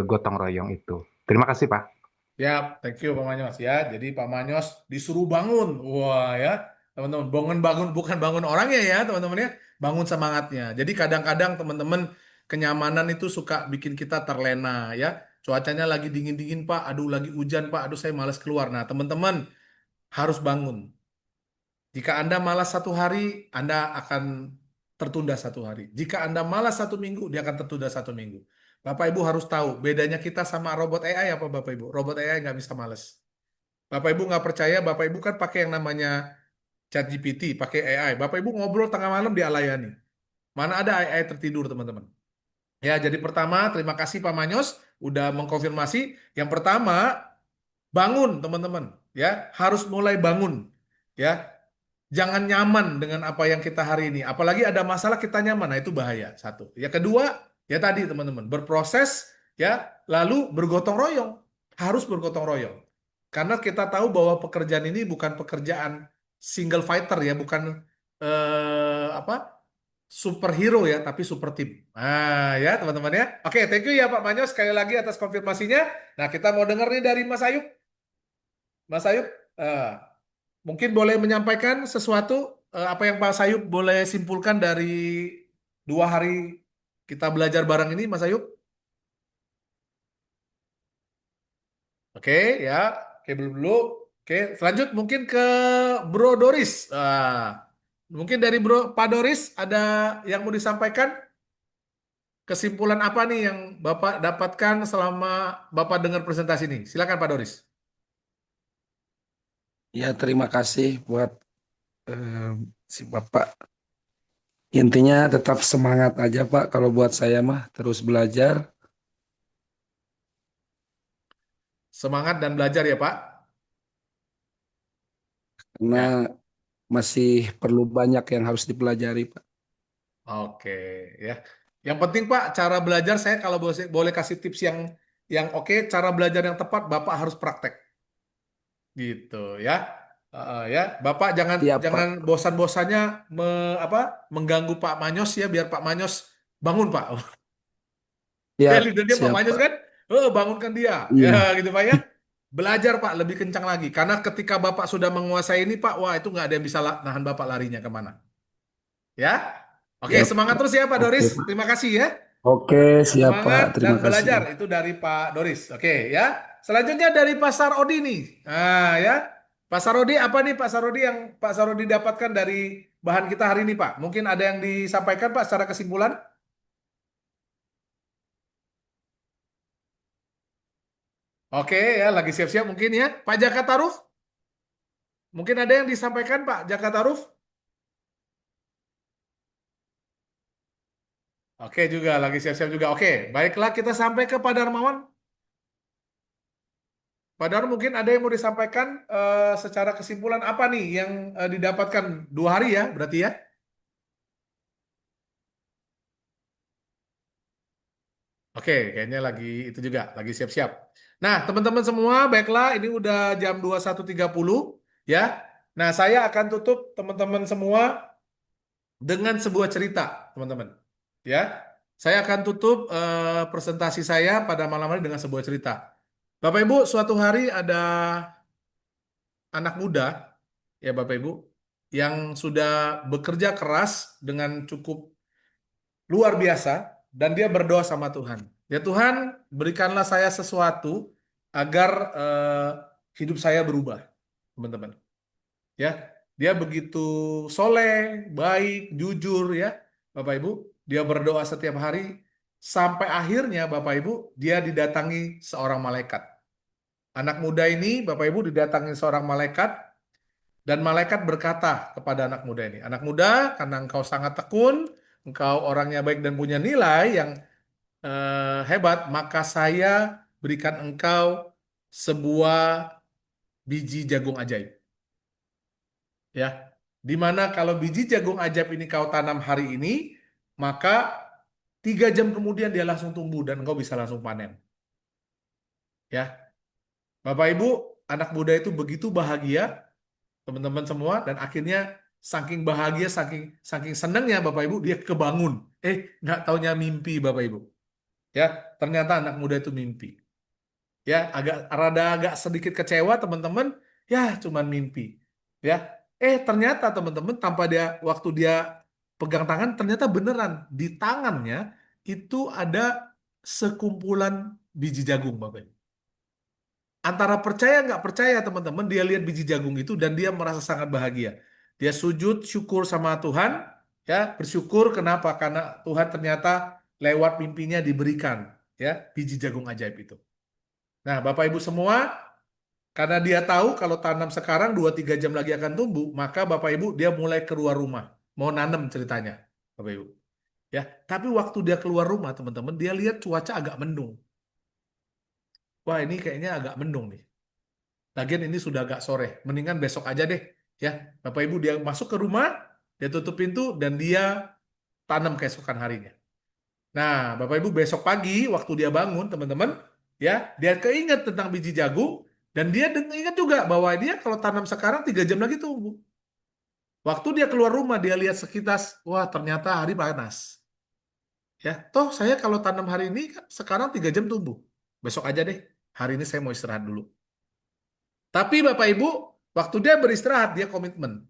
gotong royong itu. Terima kasih Pak. Ya, thank you Pak Manyos ya. Jadi Pak Manyos disuruh bangun. Wah ya, teman-teman, bangun bukan bangun orangnya ya, teman-teman ya. Bangun semangatnya. Jadi kadang-kadang teman-teman kenyamanan itu suka bikin kita terlena ya. Cuacanya lagi dingin-dingin Pak, aduh lagi hujan Pak, aduh saya malas keluar. Nah, teman-teman harus bangun. Jika Anda malas 1 hari, Anda akan tertunda 1 hari. Jika Anda malas 1 minggu, dia akan tertunda 1 minggu. Bapak Ibu harus tahu, bedanya kita sama robot AI apa Bapak Ibu? Robot AI nggak bisa males. Bapak Ibu nggak percaya, Bapak Ibu kan pakai yang namanya ChatGPT, pakai AI. Bapak Ibu ngobrol tengah malam dialayani. Mana ada AI tertidur, teman-teman. Ya, jadi pertama, terima kasih Pak Manyos udah mengkonfirmasi. Yang pertama, bangun teman-teman. Ya, harus mulai bangun. Ya, jangan nyaman dengan apa yang kita hari ini. Apalagi ada masalah kita nyaman, nah itu bahaya. Satu. Ya kedua, ya tadi teman-teman, berproses, ya lalu bergotong royong. Harus bergotong royong. Karena kita tahu bahwa pekerjaan ini bukan pekerjaan single fighter ya, bukan superhero ya, tapi super team. Nah ya teman-teman ya. Oke, thank you ya Pak Manyos sekali lagi atas konfirmasinya. Nah kita mau dengar nih dari Mas Ayub. Mas Ayub, mungkin boleh menyampaikan sesuatu apa yang Pak Sayub boleh simpulkan dari 2 hari kita belajar bareng ini, Mas Ayub? Oke, ya. Oke, belum dulu. Oke, selanjut mungkin ke Bro Doris. Mungkin dari Pak Doris ada yang mau disampaikan? Kesimpulan apa nih yang Bapak dapatkan selama Bapak dengar presentasi ini? Silakan Pak Doris. Ya, terima kasih buat si Bapak. Intinya tetap semangat aja Pak. Kalau buat saya mah terus belajar. Semangat dan belajar ya Pak. Karena masih perlu banyak yang harus dipelajari Pak. Oke ya. Yang penting Pak, cara belajar saya kalau boleh kasih tips yang oke, cara belajar yang tepat Bapak harus praktek. Gitu ya. Ya, Bapak jangan bosan-bosannya mengganggu Pak Manyos ya, biar Pak Manyos bangun Pak. Ya, leadernya Pak Manyos kan, bangunkan dia, ya gitu Pak ya. Belajar Pak lebih kencang lagi, karena ketika Bapak sudah menguasai ini Pak, wah itu nggak ada yang bisa nahan Bapak larinya kemana. Ya, Oke, Siap. semangat terus ya Pak Oke, Doris. Pak. Terima kasih ya. Oke, siap Pak. Semangat Terima dan belajar. kasih. Itu dari Pak Doris. Oke ya. Selanjutnya dari Pak Sarodi nih. Nah ya. Pak Sarodi, apa nih Pak Sarodi yang Pak Sarodi dapatkan dari bahan kita hari ini Pak? Mungkin ada yang disampaikan Pak secara kesimpulan? Oke ya, lagi siap-siap mungkin ya. Pak Jaka Taruf? Mungkin ada yang disampaikan Pak Jaka Taruf? Oke juga, lagi siap-siap juga. Oke, baiklah kita sampai ke Pak Darmawan. Pak Dar, mungkin ada yang mau disampaikan secara kesimpulan apa nih yang didapatkan 2 hari ya, berarti ya? Oke, kayaknya lagi itu juga, lagi siap-siap. Nah, teman-teman semua, baiklah, ini udah jam 21.30 ya. Nah, saya akan tutup teman-teman semua dengan sebuah cerita, teman-teman. Ya, saya akan tutup presentasi saya pada malam hari dengan sebuah cerita. Bapak Ibu, suatu hari ada anak muda, ya Bapak Ibu, yang sudah bekerja keras dengan cukup luar biasa, dan dia berdoa sama Tuhan. Ya Tuhan, berikanlah saya sesuatu agar hidup saya berubah, teman-teman. Ya, dia begitu soleh, baik, jujur ya, Bapak Ibu. Dia berdoa setiap hari sampai akhirnya Bapak Ibu dia didatangi seorang malaikat. Anak muda ini Bapak Ibu didatangi seorang malaikat dan malaikat berkata kepada anak muda ini, anak muda, karena engkau sangat tekun, engkau orangnya baik dan punya nilai yang hebat, maka saya berikan engkau sebuah biji jagung ajaib. Ya, dimana kalau biji jagung ajaib ini kau tanam hari ini, maka 3 jam kemudian dia langsung tumbuh dan engkau bisa langsung panen. Ya, Bapak Ibu, anak muda itu begitu bahagia, teman-teman semua, dan akhirnya saking bahagia, saking senangnya Bapak Ibu, dia kebangun. Nggak taunya mimpi Bapak Ibu. Ya, ternyata anak muda itu mimpi. Ya, agak sedikit kecewa teman-teman. Ya, cuman mimpi. Ya, ternyata teman-teman waktu dia pegang tangan, ternyata beneran di tangannya itu ada sekumpulan biji jagung Bapak Ibu. Antara percaya nggak percaya teman-teman, dia lihat biji jagung itu dan dia merasa sangat bahagia. Dia sujud syukur sama Tuhan, ya bersyukur kenapa? Karena Tuhan ternyata lewat mimpinya diberikan ya biji jagung ajaib itu. Nah, Bapak Ibu semua, karena dia tahu kalau tanam sekarang 2-3 jam lagi akan tumbuh, maka Bapak Ibu dia mulai keluar rumah, mau nanam ceritanya, Bapak Ibu. Ya, tapi waktu dia keluar rumah, teman-teman, dia lihat cuaca agak mendung. Wah, ini kayaknya agak mendung nih. Lagian ini sudah agak sore, mendingan besok aja deh. Ya, Bapak Ibu dia masuk ke rumah, dia tutup pintu dan dia tanam keesokan harinya. Nah, Bapak Ibu besok pagi waktu dia bangun, teman-teman, ya, dia keinget tentang biji jagung dan dia ingat juga bahwa dia kalau tanam sekarang 3 jam lagi tumbuh. Waktu dia keluar rumah, dia lihat sekitar, wah ternyata hari panas. Ya, toh saya kalau tanam hari ini sekarang 3 jam tumbuh. Besok aja deh. Hari ini saya mau istirahat dulu. Tapi Bapak Ibu, waktu dia beristirahat, dia komitmen.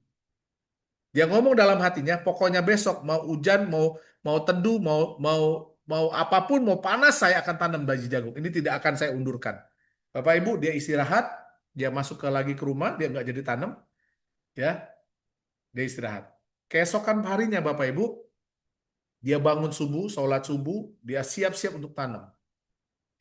Dia ngomong dalam hatinya, pokoknya besok mau hujan, mau teduh, mau apapun, mau panas, saya akan tanam biji jagung. Ini tidak akan saya undurkan. Bapak Ibu, dia istirahat, dia masuk lagi ke rumah, dia nggak jadi tanam, ya, dia istirahat. Keesokan harinya Bapak Ibu, dia bangun subuh, sholat subuh, dia siap-siap untuk tanam.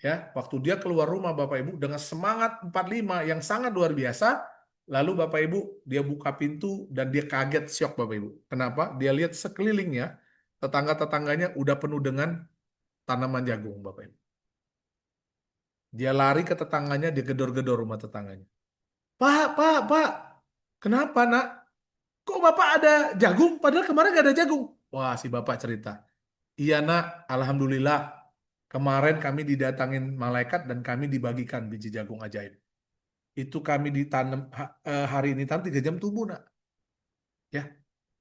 Ya, waktu dia keluar rumah Bapak Ibu dengan semangat 45 yang sangat luar biasa, lalu Bapak Ibu dia buka pintu dan dia kaget, syok Bapak Ibu. Kenapa? Dia lihat sekelilingnya, tetangga-tetangganya udah penuh dengan tanaman jagung Bapak Ibu. Dia lari ke tetangganya, dia gedor-gedor rumah tetangganya. Pak, kenapa nak? Kok Bapak ada jagung? Padahal kemarin gak ada jagung. Wah, si Bapak cerita. Iya nak, alhamdulillah. Kemarin kami didatangin malaikat dan kami dibagikan biji jagung ajaib. Itu kami ditanam hari ini tanam 3 jam tumbuh nak. Ya,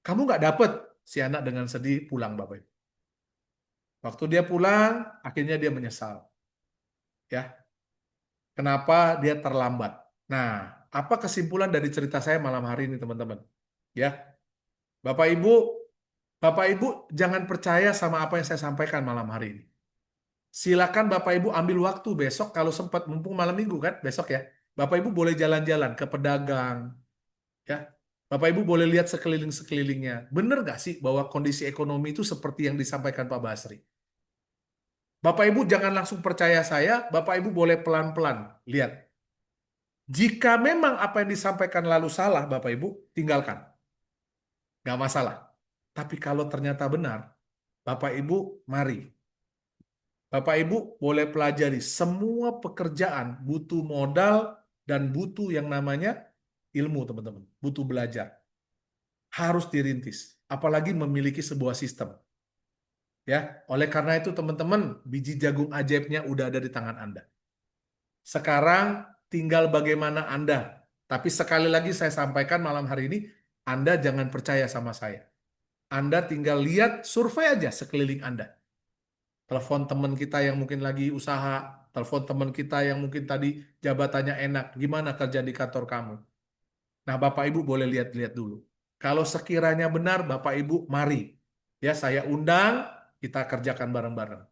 kamu nggak dapet. Si anak dengan sedih pulang Bapak Ibu. Waktu dia pulang, akhirnya dia menyesal. Ya, kenapa dia terlambat? Nah, apa kesimpulan dari cerita saya malam hari ini teman-teman? Ya, Bapak Ibu, Bapak Ibu jangan percaya sama apa yang saya sampaikan malam hari ini. Silakan Bapak Ibu ambil waktu besok kalau sempat, mumpung malam minggu kan, besok ya. Bapak Ibu boleh jalan-jalan ke pedagang, ya. Bapak Ibu boleh lihat sekeliling-sekelilingnya. Benar nggak sih bahwa kondisi ekonomi itu seperti yang disampaikan Pak Basri? Bapak Ibu jangan langsung percaya saya, Bapak Ibu boleh pelan-pelan lihat. Jika memang apa yang disampaikan lalu salah, Bapak Ibu tinggalkan. Nggak masalah. Tapi kalau ternyata benar, Bapak Ibu mari. Bapak Ibu boleh pelajari, semua pekerjaan butuh modal dan butuh yang namanya ilmu, teman-teman. Butuh belajar. Harus dirintis, apalagi memiliki sebuah sistem. Ya, oleh karena itu teman-teman, biji jagung ajaibnya udah ada di tangan Anda. Sekarang tinggal bagaimana Anda. Tapi sekali lagi saya sampaikan malam hari ini, Anda jangan percaya sama saya. Anda tinggal lihat, survei aja sekeliling Anda. Telepon teman kita yang mungkin lagi usaha, telepon teman kita yang mungkin tadi jabatannya enak, gimana kerja di kantor kamu? Nah, Bapak Ibu boleh lihat-lihat dulu. Kalau sekiranya benar, Bapak Ibu mari. Ya, saya undang, kita kerjakan bareng-bareng.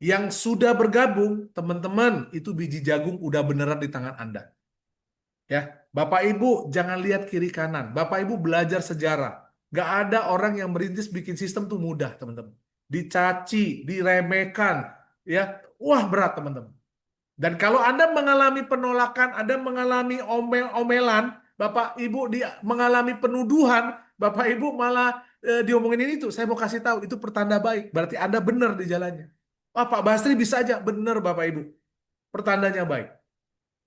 Yang sudah bergabung, teman-teman, itu biji jagung udah beneran di tangan Anda. Ya, Bapak Ibu jangan lihat kiri kanan. Bapak Ibu belajar sejarah. Gak ada orang yang merintis bikin sistem tuh mudah, teman-teman. Dicaci, diremehkan, ya, wah berat teman-teman. Dan kalau Anda mengalami penolakan, Anda mengalami omel-omelan, Bapak Ibu mengalami penuduhan, Bapak Ibu malah diomongin ini tuh, saya mau kasih tahu, itu pertanda baik, berarti Anda benar di jalannya. Wah, Pak Basri bisa aja, benar Bapak Ibu, pertandanya baik.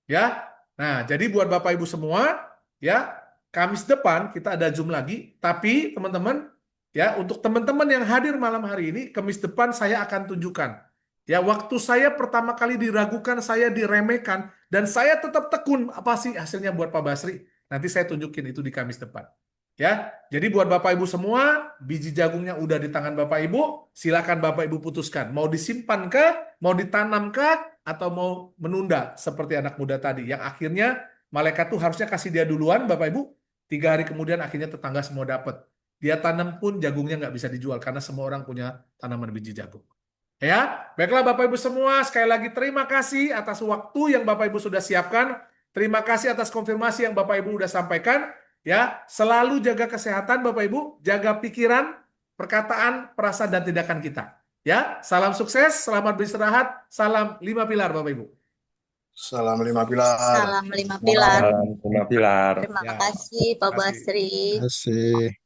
Ya, nah jadi buat Bapak Ibu semua, ya, Kamis depan kita ada Zoom lagi, tapi teman-teman, ya, untuk teman-teman yang hadir malam hari ini, Kamis depan saya akan tunjukkan. Ya, waktu saya pertama kali diragukan, saya diremehkan, dan saya tetap tekun, apa sih hasilnya buat Pak Basri? Nanti saya tunjukin itu di Kamis depan. Ya, jadi buat Bapak Ibu semua, biji jagungnya udah di tangan Bapak Ibu, silakan Bapak Ibu putuskan. Mau disimpan kah, mau ditanam kah, atau mau menunda seperti anak muda tadi, yang akhirnya malaikat tuh harusnya kasih dia duluan, Bapak Ibu, 3 hari kemudian akhirnya tetangga semua dapat. Dia tanam pun jagungnya nggak bisa dijual karena semua orang punya tanaman biji jagung. Ya, baiklah Bapak Ibu semua, sekali lagi terima kasih atas waktu yang Bapak Ibu sudah siapkan. Terima kasih atas konfirmasi yang Bapak Ibu sudah sampaikan. Ya, selalu jaga kesehatan Bapak Ibu, jaga pikiran, perkataan, perasaan dan tindakan kita. Ya, salam sukses, selamat beristirahat, salam 5 pilar Bapak Ibu. Salam 5 pilar. Salam 5 pilar. Salam 5 pilar. Terima kasih Pak Basri. Terima kasih.